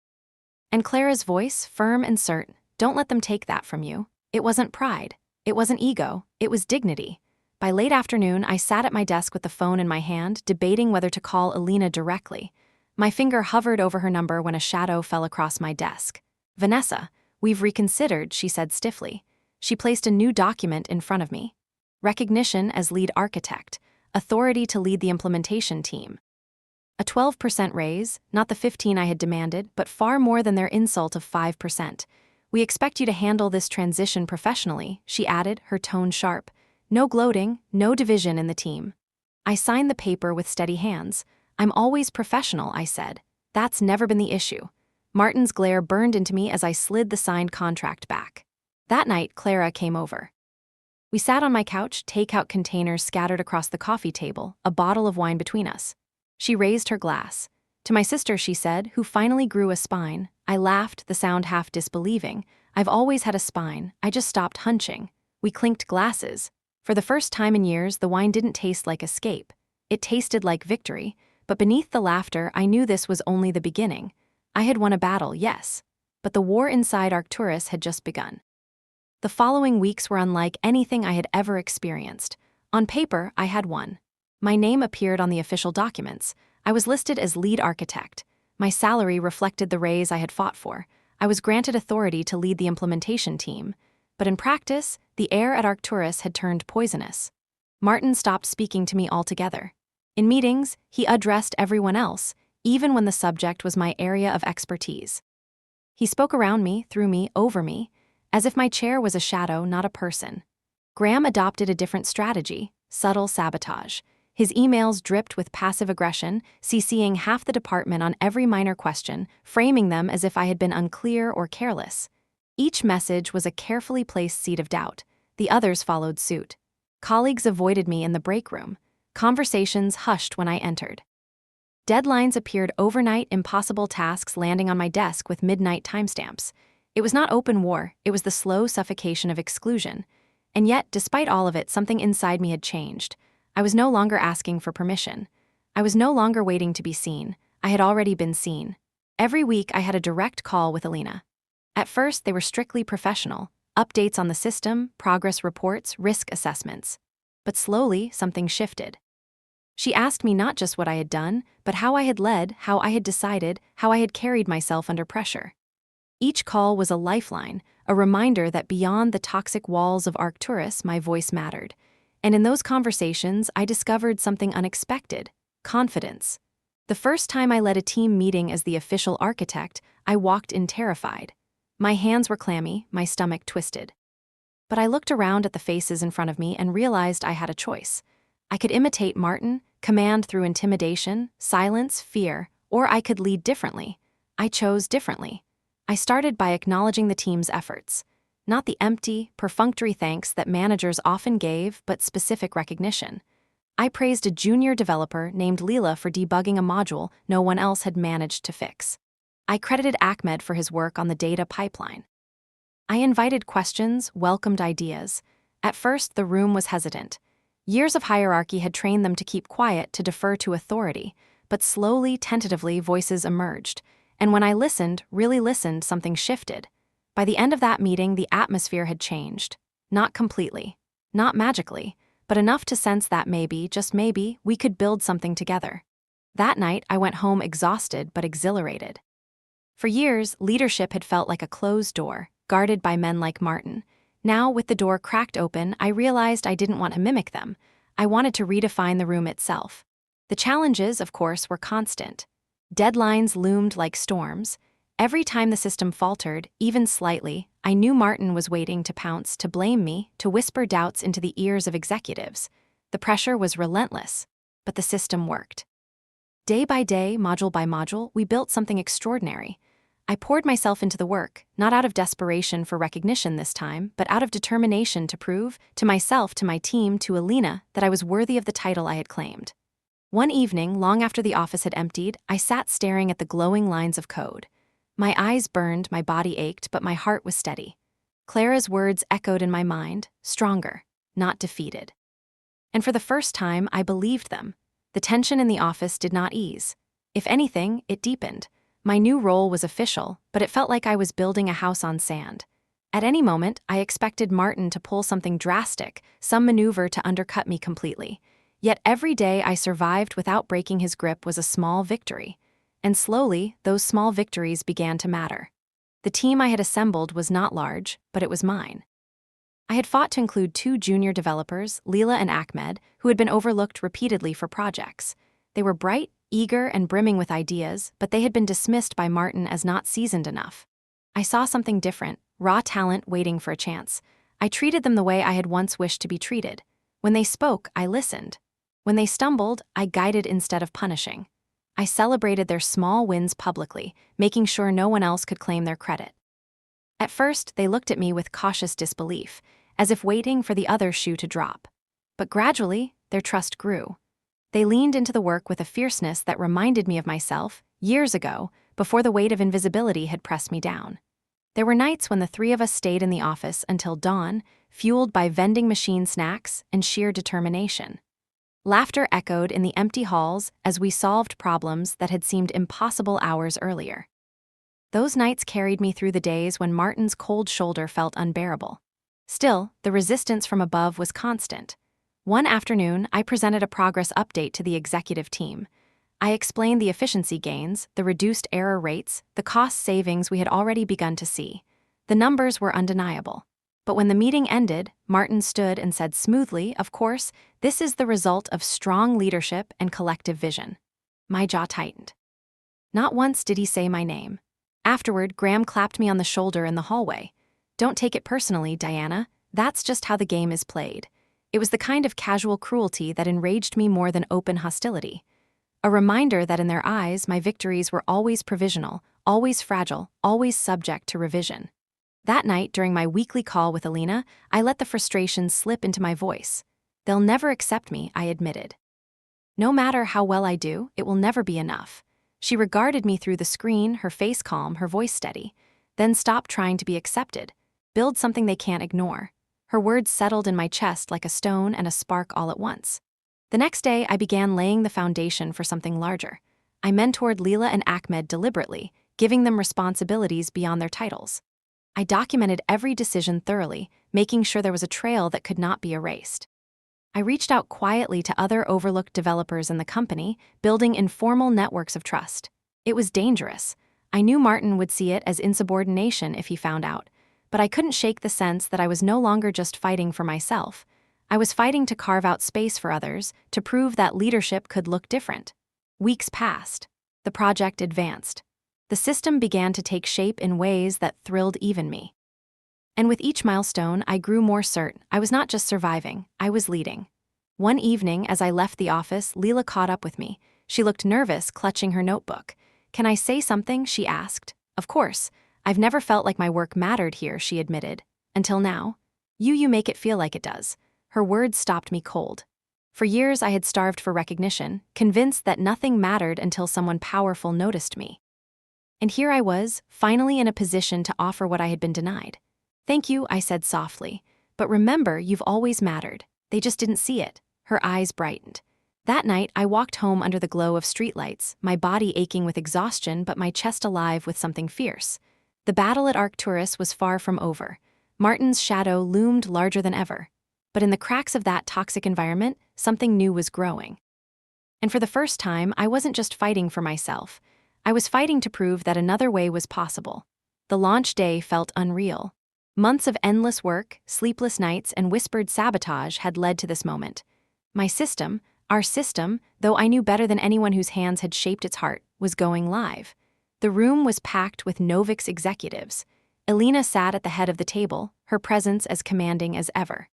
And Clara's voice, firm and certain. Don't let them take that from you. It wasn't pride. It wasn't ego. It was dignity. By late afternoon, I sat at my desk with the phone in my hand, debating whether to call Alina directly. My finger hovered over her number when a shadow fell across my desk. Vanessa, we've reconsidered, she said stiffly. She placed a new document in front of me. Recognition as lead architect. Authority to lead the implementation team. A 12% raise, not the 15% I had demanded, but far more than their insult of 5%. We expect you to handle this transition professionally, she added, her tone sharp. No gloating, no division in the team. I signed the paper with steady hands. I'm always professional, I said. That's never been the issue. Martin's glare burned into me as I slid the signed contract back. That night, Clara came over. We sat on my couch, takeout containers scattered across the coffee table, a bottle of wine between us. She raised her glass. To my sister, she said, who finally grew a spine. I laughed, the sound half disbelieving. I've always had a spine, I just stopped hunching. We clinked glasses. For the first time in years, the wine didn't taste like escape. It tasted like victory, but beneath the laughter, I knew this was only the beginning. I had won a battle, yes, but the war inside Arcturus had just begun. The following weeks were unlike anything I had ever experienced. On paper, I had won. My name appeared on the official documents. I was listed as lead architect. My salary reflected the raise I had fought for. I was granted authority to lead the implementation team. But in practice, the air at Arcturus had turned poisonous. Martin stopped speaking to me altogether. In meetings, he addressed everyone else, even when the subject was my area of expertise. He spoke around me, through me, over me, as if my chair was a shadow, not a person. Graham adopted a different strategy, subtle sabotage. His emails dripped with passive aggression, CCing half the department on every minor question, framing them as if I had been unclear or careless. Each message was a carefully placed seed of doubt. The others followed suit. Colleagues avoided me in the break room. Conversations hushed when I entered. Deadlines appeared overnight, impossible tasks landing on my desk with midnight timestamps. It was not open war, it was the slow suffocation of exclusion. And yet, despite all of it, something inside me had changed. I was no longer asking for permission. I was no longer waiting to be seen. I had already been seen. Every week, I had a direct call with Alina. At first, they were strictly professional, updates on the system, progress reports, risk assessments. But slowly, something shifted. She asked me not just what I had done, but how I had led, how I had decided, how I had carried myself under pressure. Each call was a lifeline, a reminder that beyond the toxic walls of Arcturus, my voice mattered. And in those conversations, I discovered something unexpected: confidence. The first time I led a team meeting as the official architect, I walked in terrified. My hands were clammy, my stomach twisted. But I looked around at the faces in front of me and realized I had a choice. I could imitate Martin, command through intimidation, silence, fear, or I could lead differently. I chose differently. I started by acknowledging the team's efforts. Not the empty, perfunctory thanks that managers often gave, but specific recognition. I praised a junior developer named Leela for debugging a module no one else had managed to fix. I credited Ahmed for his work on the data pipeline. I invited questions, welcomed ideas. At first, the room was hesitant. Years of hierarchy had trained them to keep quiet, to defer to authority, but slowly, tentatively, voices emerged. And when I listened, really listened, something shifted. By the end of that meeting, the atmosphere had changed. Not completely, not magically, but enough to sense that maybe, just maybe, we could build something together. That night, I went home exhausted but exhilarated. For years, leadership had felt like a closed door, guarded by men like Martin. Now, with the door cracked open, I realized I didn't want to mimic them. I wanted to redefine the room itself. The challenges, of course, were constant. Deadlines loomed like storms. Every time the system faltered, even slightly, I knew Martin was waiting to pounce, to blame me, to whisper doubts into the ears of executives. The pressure was relentless, but the system worked. Day by day, module by module, we built something extraordinary. I poured myself into the work, not out of desperation for recognition this time, but out of determination to prove, to myself, to my team, to Alina, that I was worthy of the title I had claimed. One evening, long after the office had emptied, I sat staring at the glowing lines of code. My eyes burned, my body ached, but my heart was steady. Clara's words echoed in my mind, stronger, not defeated. And for the first time, I believed them. The tension in the office did not ease. If anything, it deepened. My new role was official, but it felt like I was building a house on sand. At any moment, I expected Martin to pull something drastic, some maneuver to undercut me completely. Yet every day I survived without breaking his grip was a small victory. And slowly, those small victories began to matter. The team I had assembled was not large, but it was mine. I had fought to include 2 junior developers, Leela and Ahmed, who had been overlooked repeatedly for projects. They were bright, eager, and brimming with ideas, but they had been dismissed by Martin as not seasoned enough. I saw something different, raw talent waiting for a chance. I treated them the way I had once wished to be treated. When they spoke, I listened. When they stumbled, I guided instead of punishing. I celebrated their small wins publicly, making sure no one else could claim their credit. At first, they looked at me with cautious disbelief, as if waiting for the other shoe to drop. But gradually, their trust grew. They leaned into the work with a fierceness that reminded me of myself, years ago, before the weight of invisibility had pressed me down. There were nights when the 3 of us stayed in the office until dawn, fueled by vending machine snacks and sheer determination. Laughter echoed in the empty halls as we solved problems that had seemed impossible hours earlier. Those nights carried me through the days when Martin's cold shoulder felt unbearable. Still, the resistance from above was constant. One afternoon, I presented a progress update to the executive team. I explained the efficiency gains, the reduced error rates, the cost savings we had already begun to see. The numbers were undeniable. But when the meeting ended, Martin stood and said smoothly, "Of course, this is the result of strong leadership and collective vision." My jaw tightened. Not once did he say my name. Afterward, Graham clapped me on the shoulder in the hallway. "Don't take it personally, Diana. That's just how the game is played." It was the kind of casual cruelty that enraged me more than open hostility. A reminder that in their eyes, my victories were always provisional, always fragile, always subject to revision. That night, during my weekly call with Alina, I let the frustration slip into my voice. "They'll never accept me," I admitted. "No matter how well I do, it will never be enough." She regarded me through the screen, her face calm, her voice steady. "Then stop trying to be accepted. Build something they can't ignore." Her words settled in my chest like a stone and a spark all at once. The next day, I began laying the foundation for something larger. I mentored Leela and Ahmed deliberately, giving them responsibilities beyond their titles. I documented every decision thoroughly, making sure there was a trail that could not be erased. I reached out quietly to other overlooked developers in the company, building informal networks of trust. It was dangerous. I knew Martin would see it as insubordination if he found out, but I couldn't shake the sense that I was no longer just fighting for myself. I was fighting to carve out space for others, to prove that leadership could look different. Weeks passed. The project advanced. The system began to take shape in ways that thrilled even me. And with each milestone, I grew more certain I was not just surviving, I was leading. One evening, as I left the office, Leela caught up with me. She looked nervous, clutching her notebook. "Can I say something?" she asked. "Of course. I've never felt like my work mattered here," she admitted. "Until now." You make it feel like it does." Her words stopped me cold. For years, I had starved for recognition, convinced that nothing mattered until someone powerful noticed me. And here I was, finally in a position to offer what I had been denied. "Thank you," I said softly. "But remember, you've always mattered. They just didn't see it." Her eyes brightened. That night, I walked home under the glow of streetlights, my body aching with exhaustion but my chest alive with something fierce. The battle at Arcturus was far from over. Martin's shadow loomed larger than ever. But in the cracks of that toxic environment, something new was growing. And for the first time, I wasn't just fighting for myself. I was fighting to prove that another way was possible. The launch day felt unreal. Months of endless work, sleepless nights, and whispered sabotage had led to this moment. My system, our system, though I knew better than anyone whose hands had shaped its heart, was going live. The room was packed with Novix executives. Elena sat at the head of the table, her presence as commanding as ever.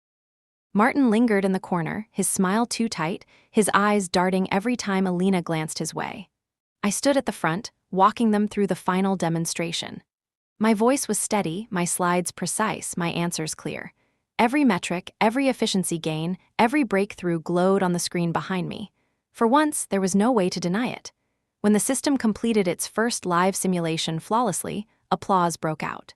Martin lingered in the corner, his smile too tight, his eyes darting every time Elena glanced his way. I stood at the front, walking them through the final demonstration. My voice was steady, my slides precise, my answers clear. Every metric, every efficiency gain, every breakthrough glowed on the screen behind me. For once, there was no way to deny it. When the system completed its first live simulation flawlessly, applause broke out.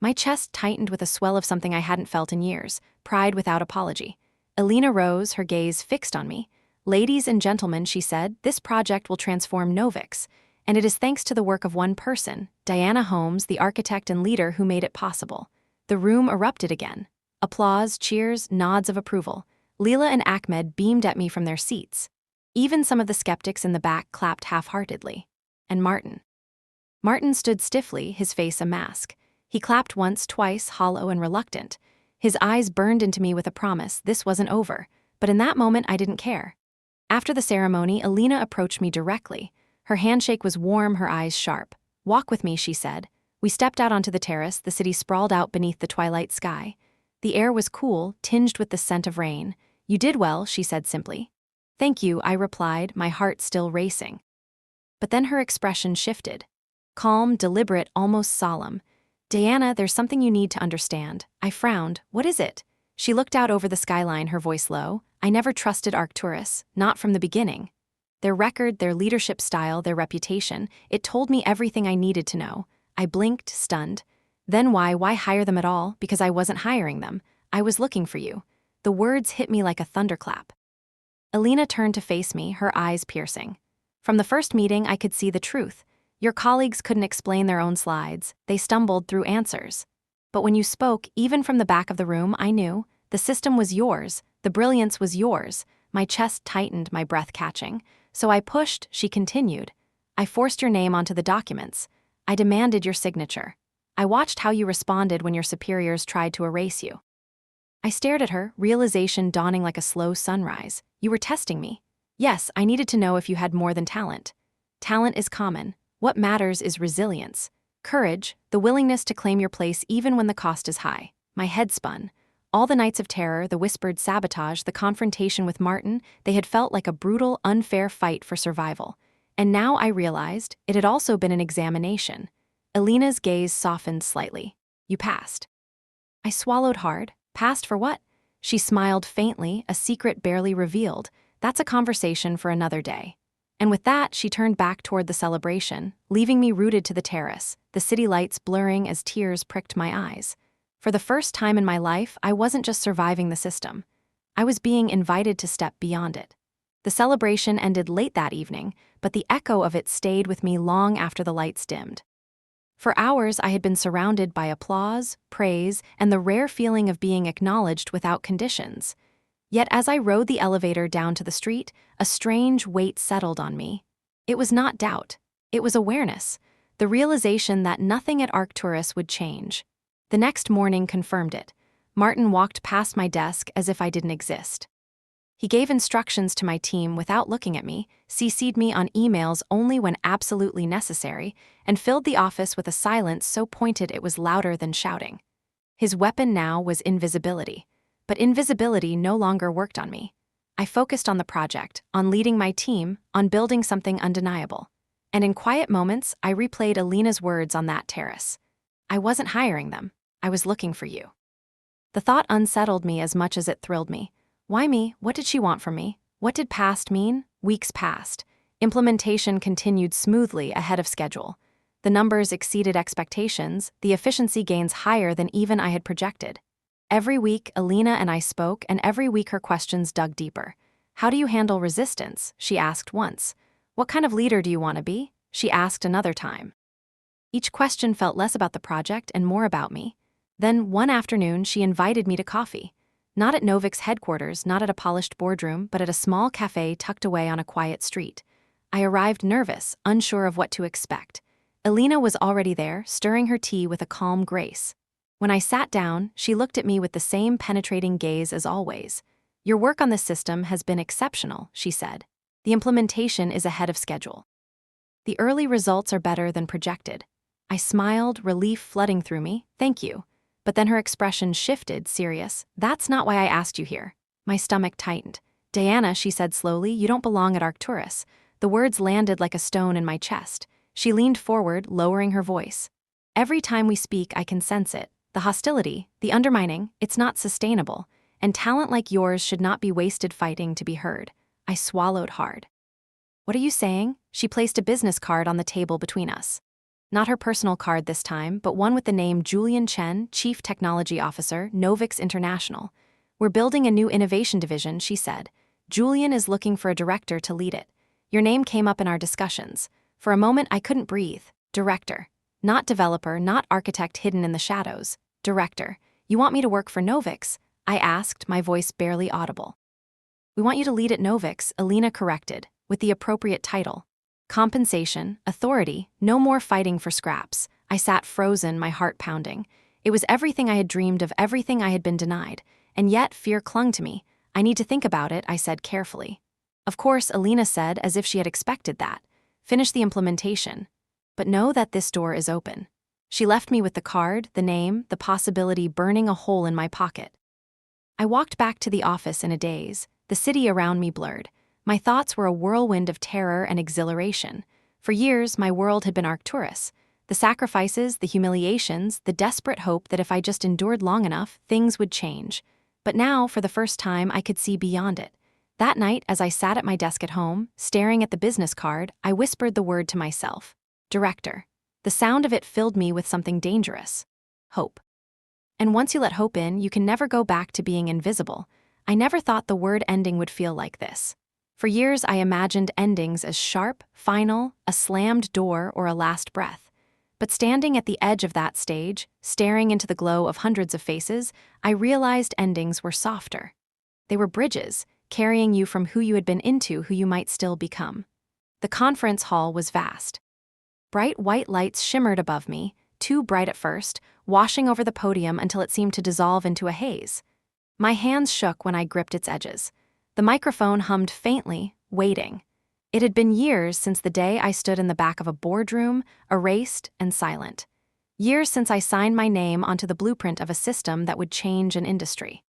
My chest tightened with a swell of something I hadn't felt in years, pride without apology. Elena rose, her gaze fixed on me. "Ladies and gentlemen," she said, "this project will transform Novix. And it is thanks to the work of one person, Diana Holmes, the architect and leader who made it possible." The room erupted again. Applause, cheers, nods of approval. Leela and Ahmed beamed at me from their seats. Even some of the skeptics in the back clapped half-heartedly. And Martin stood stiffly, his face a mask. He clapped once, twice, hollow and reluctant. His eyes burned into me with a promise this wasn't over, but in that moment I didn't care. After the ceremony, Elena approached me directly. Her handshake was warm, her eyes sharp. "Walk with me," she said. We stepped out onto the terrace, the city sprawled out beneath the twilight sky. The air was cool, tinged with the scent of rain. "You did well," she said simply. "Thank you," I replied, my heart still racing. But then her expression shifted. Calm, deliberate, almost solemn. "Diana, there's something you need to understand." I frowned. "What is it?" She looked out over the skyline, her voice low. "I never trusted Arcturus, not from the beginning. Their record, their leadership style, their reputation, it told me everything I needed to know." I blinked, stunned. "Then why hire them at all?" "Because I wasn't hiring them. I was looking for you." The words hit me like a thunderclap. Elena turned to face me, her eyes piercing. "From the first meeting, I could see the truth. Your colleagues couldn't explain their own slides. They stumbled through answers. But when you spoke, even from the back of the room, I knew. The system was yours. The brilliance was yours." My chest tightened, my breath catching. "So I pushed," she continued. "I forced your name onto the documents. I demanded your signature. I watched how you responded when your superiors tried to erase you." I stared at her, realization dawning like a slow sunrise. "You were testing me." "Yes, I needed to know if you had more than talent." "Talent is common. What matters is resilience. Courage, the willingness to claim your place even when the cost is high." My head spun. All the nights of terror, the whispered sabotage, the confrontation with Martin, they had felt like a brutal, unfair fight for survival. And now I realized it had also been an examination. Elena's gaze softened slightly. "You passed." I swallowed hard. "Passed for what?" She smiled faintly, a secret barely revealed. "That's a conversation for another day." And with that, she turned back toward the celebration, leaving me rooted to the terrace, the city lights blurring as tears pricked my eyes. For the first time in my life, I wasn't just surviving the system. I was being invited to step beyond it. The celebration ended late that evening, but the echo of it stayed with me long after the lights dimmed. For hours, I had been surrounded by applause, praise, and the rare feeling of being acknowledged without conditions. Yet as I rode the elevator down to the street, a strange weight settled on me. It was not doubt. It was awareness, the realization that nothing at Arcturus would change. The next morning confirmed it. Martin walked past my desk as if I didn't exist. He gave instructions to my team without looking at me, CC'd me on emails only when absolutely necessary, and filled the office with a silence so pointed it was louder than shouting. His weapon now was invisibility. But invisibility no longer worked on me. I focused on the project, on leading my team, on building something undeniable. And in quiet moments, I replayed Alina's words on that terrace. I wasn't hiring them. I was looking for you. The thought unsettled me as much as it thrilled me. Why me? What did she want from me? What did past mean? Weeks passed. Implementation continued smoothly ahead of schedule. The numbers exceeded expectations, the efficiency gains higher than even I had projected. Every week, Alina and I spoke, and every week her questions dug deeper. How do you handle resistance? She asked once. What kind of leader do you want to be? She asked another time. Each question felt less about the project and more about me. Then, one afternoon, she invited me to coffee. Not at Novik's headquarters, not at a polished boardroom, but at a small cafe tucked away on a quiet street. I arrived nervous, unsure of what to expect. Alina was already there, stirring her tea with a calm grace. When I sat down, she looked at me with the same penetrating gaze as always. Your work on this system has been exceptional, she said. The implementation is ahead of schedule. The early results are better than projected. I smiled, relief flooding through me. Thank you. But then her expression shifted, serious. That's not why I asked you here. My stomach tightened. Diana, she said slowly, you don't belong at Arcturus. The words landed like a stone in my chest. She leaned forward, lowering her voice. Every time we speak, I can sense it. The hostility, the undermining, it's not sustainable. And talent like yours should not be wasted fighting to be heard. I swallowed hard. What are you saying? She placed a business card on the table between us. Not her personal card this time, but one with the name Julian Chen, Chief Technology Officer, Novix International. We're building a new innovation division, she said. Julian is looking for a director to lead it. Your name came up in our discussions. For a moment, I couldn't breathe. Director. Not developer, not architect hidden in the shadows. Director. You want me to work for Novix? I asked, my voice barely audible. We want you to lead at Novix, Alina corrected, with the appropriate title. Compensation, authority, no more fighting for scraps. I sat frozen, my heart pounding. It was everything I had dreamed of, everything I had been denied. And yet, fear clung to me. I need to think about it, I said carefully. Of course, Alina said, as if she had expected that. Finish the implementation. But know that this door is open. She left me with the card, the name, the possibility burning a hole in my pocket. I walked back to the office in a daze, the city around me blurred. My thoughts were a whirlwind of terror and exhilaration. For years, my world had been Arcturus. The sacrifices, the humiliations, the desperate hope that if I just endured long enough, things would change. But now, for the first time, I could see beyond it. That night, as I sat at my desk at home, staring at the business card, I whispered the word to myself. Director. The sound of it filled me with something dangerous. Hope. And once you let hope in, you can never go back to being invisible. I never thought the word ending would feel like this. For years, I imagined endings as sharp, final, a slammed door, or a last breath. But standing at the edge of that stage, staring into the glow of hundreds of faces, I realized endings were softer. They were bridges, carrying you from who you had been into who you might still become. The conference hall was vast. Bright white lights shimmered above me, too bright at first, washing over the podium until it seemed to dissolve into a haze. My hands shook when I gripped its edges. The microphone hummed faintly, waiting. It had been years since the day I stood in the back of a boardroom, erased and silent. Years since I signed my name onto the blueprint of a system that would change an industry.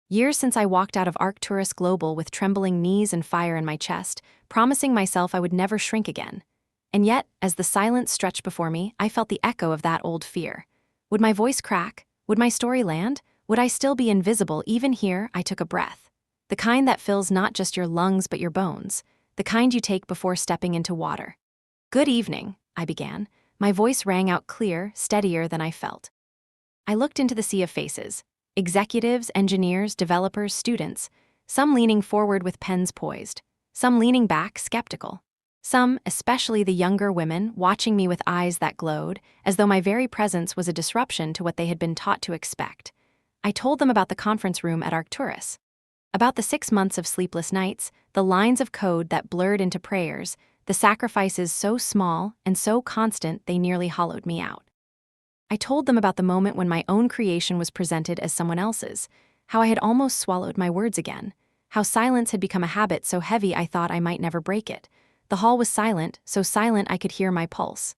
Years since I walked out of Arcturus Global with trembling knees and fire in my chest, promising myself I would never shrink again. And yet, as the silence stretched before me, I felt the echo of that old fear. Would my voice crack? Would my story land? Would I still be invisible even here? I took a breath. The kind that fills not just your lungs but your bones. The kind you take before stepping into water. Good evening, I began. My voice rang out clear, steadier than I felt. I looked into the sea of faces. Executives, engineers, developers, students, some leaning forward with pens poised, some leaning back skeptical. Some, especially the younger women, watching me with eyes that glowed, as though my very presence was a disruption to what they had been taught to expect. I told them about the conference room at Arcturus, about the 6 months of sleepless nights, the lines of code that blurred into prayers, the sacrifices so small and so constant they nearly hollowed me out. I told them about the moment when my own creation was presented as someone else's, how I had almost swallowed my words again, how silence had become a habit so heavy I thought I might never break it. The hall was silent, so silent I could hear my pulse.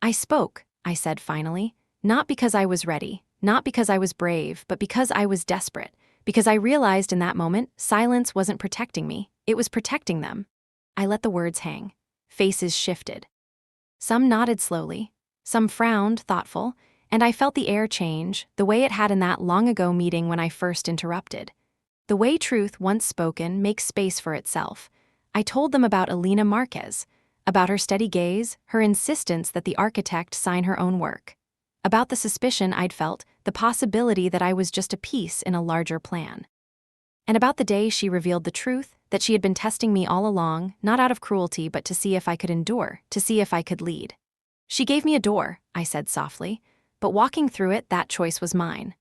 I spoke, I said finally, not because I was ready, not because I was brave, but because I was desperate, because I realized in that moment silence wasn't protecting me, it was protecting them. I let the words hang. Faces shifted. Some nodded slowly, some frowned, thoughtful, and I felt the air change, the way it had in that long-ago meeting when I first interrupted. The way truth, once spoken, makes space for itself. I told them about Alina Marquez, about her steady gaze, her insistence that the architect sign her own work, about the suspicion I'd felt, the possibility that I was just a piece in a larger plan. And about the day she revealed the truth, that she had been testing me all along, not out of cruelty but to see if I could endure, to see if I could lead. She gave me a door, I said softly, but walking through it, that choice was mine.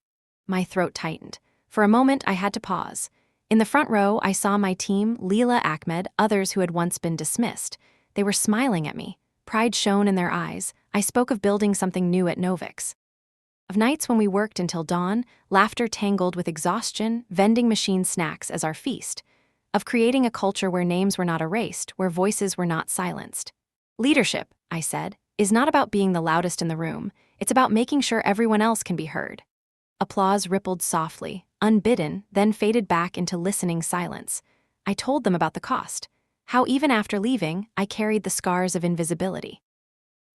My throat tightened. For a moment, I had to pause. In the front row, I saw my team, Leela, Ahmed, others who had once been dismissed. They were smiling at me. Pride shone in their eyes. I spoke of building something new at Novix. Of nights when we worked until dawn, laughter tangled with exhaustion, vending machine snacks as our feast. Of creating a culture where names were not erased, where voices were not silenced. Leadership, I said, is not about being the loudest in the room. It's about making sure everyone else can be heard. Applause rippled softly, unbidden, then faded back into listening silence. I told them about the cost. How even after leaving, I carried the scars of invisibility.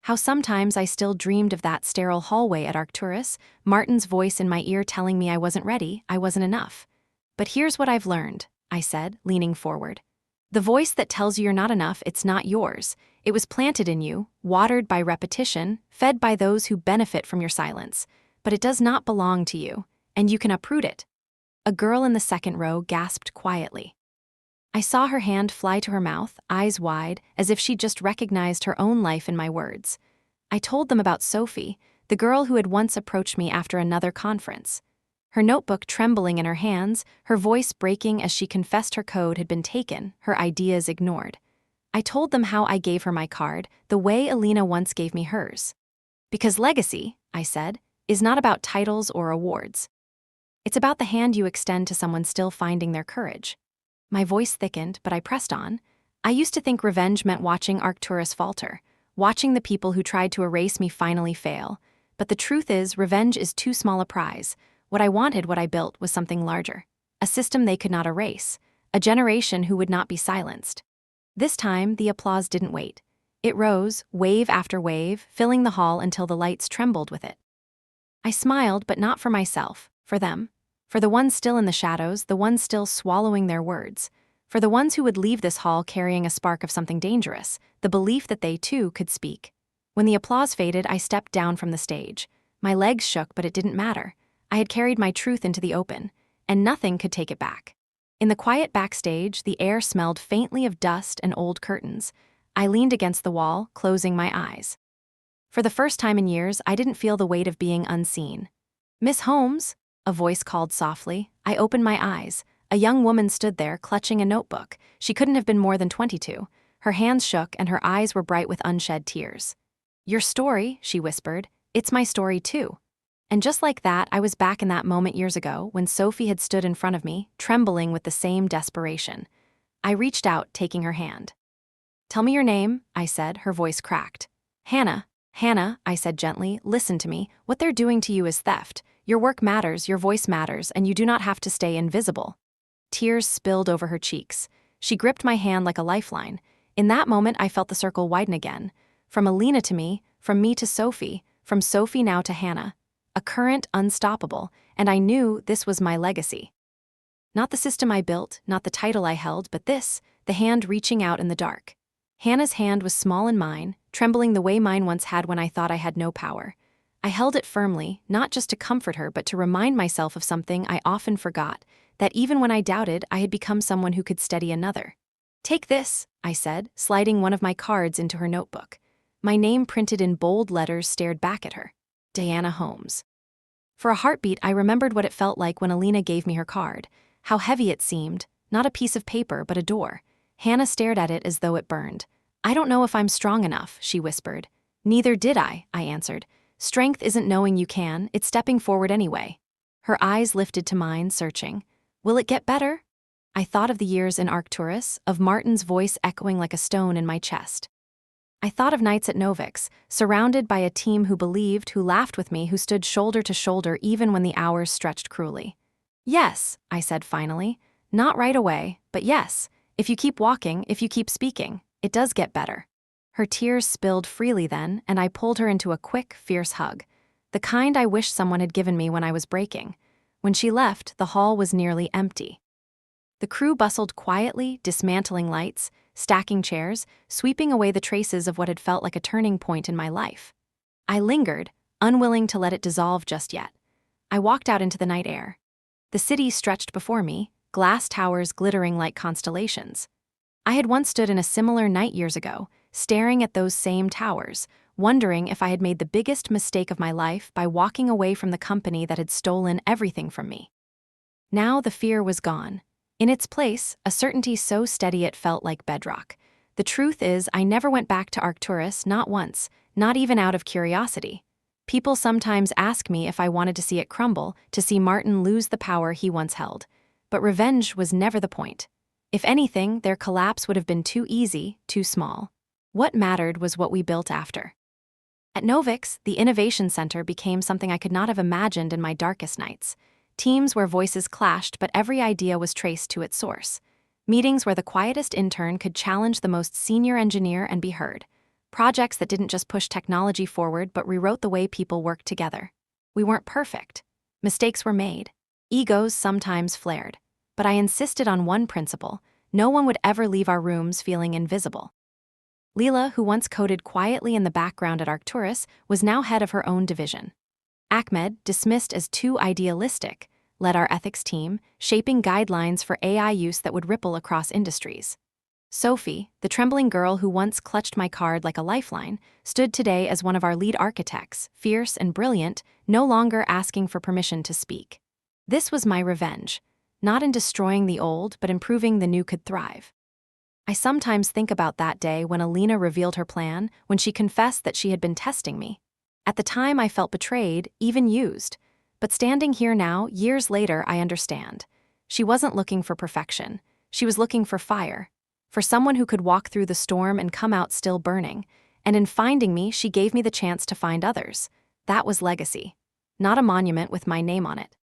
How sometimes I still dreamed of that sterile hallway at Arcturus, Martin's voice in my ear telling me I wasn't ready, I wasn't enough. But here's what I've learned, I said, leaning forward. The voice that tells you you're not enough, it's not yours. It was planted in you, watered by repetition, fed by those who benefit from your silence. But it does not belong to you, and you can uproot it. A girl in the second row gasped quietly. I saw her hand fly to her mouth, eyes wide, as if she'd just recognized her own life in my words. I told them about Sophie, the girl who had once approached me after another conference. Her notebook trembling in her hands, her voice breaking as she confessed her code had been taken, her ideas ignored. I told them how I gave her my card, the way Alina once gave me hers. Because legacy, I said, is not about titles or awards. It's about the hand you extend to someone still finding their courage. My voice thickened, but I pressed on. I used to think revenge meant watching Arcturus falter, watching the people who tried to erase me finally fail. But the truth is, revenge is too small a prize. What I wanted, what I built, was something larger. A system they could not erase. A generation who would not be silenced. This time, the applause didn't wait. It rose, wave after wave, filling the hall until the lights trembled with it. I smiled, but not for myself, for them. For the ones still in the shadows, the ones still swallowing their words. For the ones who would leave this hall carrying a spark of something dangerous, the belief that they too could speak. When the applause faded, I stepped down from the stage. My legs shook, but it didn't matter. I had carried my truth into the open, and nothing could take it back. In the quiet backstage, the air smelled faintly of dust and old curtains. I leaned against the wall, closing my eyes. For the first time in years, I didn't feel the weight of being unseen. "Miss Holmes," a voice called softly. I opened my eyes. A young woman stood there, clutching a notebook. She couldn't have been more than 22. Her hands shook, and her eyes were bright with unshed tears. "Your story," she whispered. "It's my story too." And just like that, I was back in that moment years ago when Sophie had stood in front of me, trembling with the same desperation. I reached out, taking her hand. "Tell me your name," I said, her voice cracked. "Hannah." "Hannah," I said gently, "listen to me. What they're doing to you is theft. Your work matters, your voice matters, and you do not have to stay invisible." Tears spilled over her cheeks. She gripped my hand like a lifeline. In that moment, I felt the circle widen again. From Alina to me, from me to Sophie, from Sophie now to Hannah. A current unstoppable, and I knew this was my legacy. Not the system I built, not the title I held, but this, the hand reaching out in the dark. Hannah's hand was small in mine, trembling the way mine once had when I thought I had no power. I held it firmly, not just to comfort her but to remind myself of something I often forgot, that even when I doubted, I had become someone who could steady another. "Take this," I said, sliding one of my cards into her notebook. My name printed in bold letters stared back at her. Diana Holmes. For a heartbeat, I remembered what it felt like when Alina gave me her card. How heavy it seemed, not a piece of paper, but a door. Hannah stared at it as though it burned. "I don't know if I'm strong enough," she whispered. "Neither did I answered. "Strength isn't knowing you can, it's stepping forward anyway." Her eyes lifted to mine, searching. "Will it get better?" I thought of the years in Arcturus, of Martin's voice echoing like a stone in my chest. I thought of nights at Novix, surrounded by a team who believed, who laughed with me, who stood shoulder to shoulder even when the hours stretched cruelly. "Yes," I said finally. "Not right away, but yes. If you keep walking, if you keep speaking, it does get better." Her tears spilled freely then, and I pulled her into a quick, fierce hug. The kind I wish someone had given me when I was breaking. When she left, the hall was nearly empty. The crew bustled quietly, dismantling lights, stacking chairs, sweeping away the traces of what had felt like a turning point in my life. I lingered, unwilling to let it dissolve just yet. I walked out into the night air. The city stretched before me, glass towers glittering like constellations. I had once stood in a similar night years ago, staring at those same towers, wondering if I had made the biggest mistake of my life by walking away from the company that had stolen everything from me. Now the fear was gone. In its place, a certainty so steady it felt like bedrock. The truth is, I never went back to Arcturus, not once, not even out of curiosity. People sometimes ask me if I wanted to see it crumble, to see Martin lose the power he once held. But revenge was never the point. If anything, their collapse would have been too easy, too small. What mattered was what we built after. At Novix, the Innovation Center became something I could not have imagined in my darkest nights. Teams where voices clashed but every idea was traced to its source. Meetings where the quietest intern could challenge the most senior engineer and be heard. Projects that didn't just push technology forward but rewrote the way people worked together. We weren't perfect. Mistakes were made. Egos sometimes flared. But I insisted on one principle: no one would ever leave our rooms feeling invisible. Leela, who once coded quietly in the background at Arcturus, was now head of her own division. Ahmed, dismissed as too idealistic, led our ethics team, shaping guidelines for AI use that would ripple across industries. Sophie, the trembling girl who once clutched my card like a lifeline, stood today as one of our lead architects, fierce and brilliant, no longer asking for permission to speak. This was my revenge, not in destroying the old, but in proving the new could thrive. I sometimes think about that day when Alina revealed her plan, when she confessed that she had been testing me. At the time, I felt betrayed, even used. But standing here now, years later, I understand. She wasn't looking for perfection. She was looking for fire. For someone who could walk through the storm and come out still burning. And in finding me, she gave me the chance to find others. That was legacy. Not a monument with my name on it.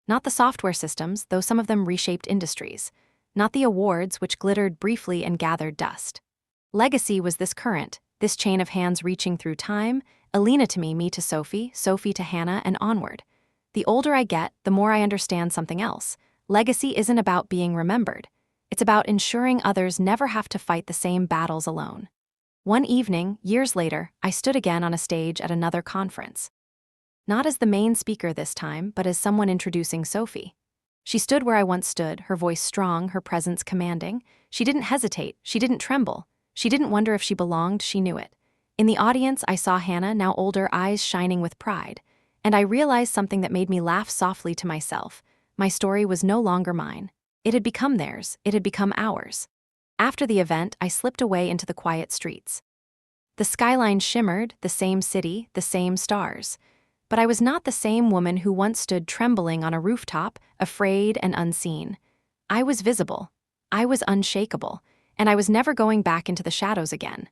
Not the software systems, though some of them reshaped industries. Not the awards, which glittered briefly and gathered dust. Legacy was this current, this chain of hands reaching through time, Alina to me to Sophie, Sophie to Hannah, and onward. The older I get, the more I understand something else. Legacy isn't about being remembered. It's about ensuring others never have to fight the same battles alone. One evening, years later, I stood again on a stage at another conference. Not as the main speaker this time, but as someone introducing Sophie. She stood where I once stood, her voice strong, her presence commanding. She didn't hesitate, she didn't tremble. She didn't wonder if she belonged, she knew it. In the audience, I saw Hannah, now older, eyes shining with pride. And I realized something that made me laugh softly to myself. My story was no longer mine. It had become theirs, it had become ours. After the event, I slipped away into the quiet streets. The skyline shimmered, the same city, the same stars. But I was not the same woman who once stood trembling on a rooftop, afraid and unseen. I was visible. I was unshakable. And I was never going back into the shadows again.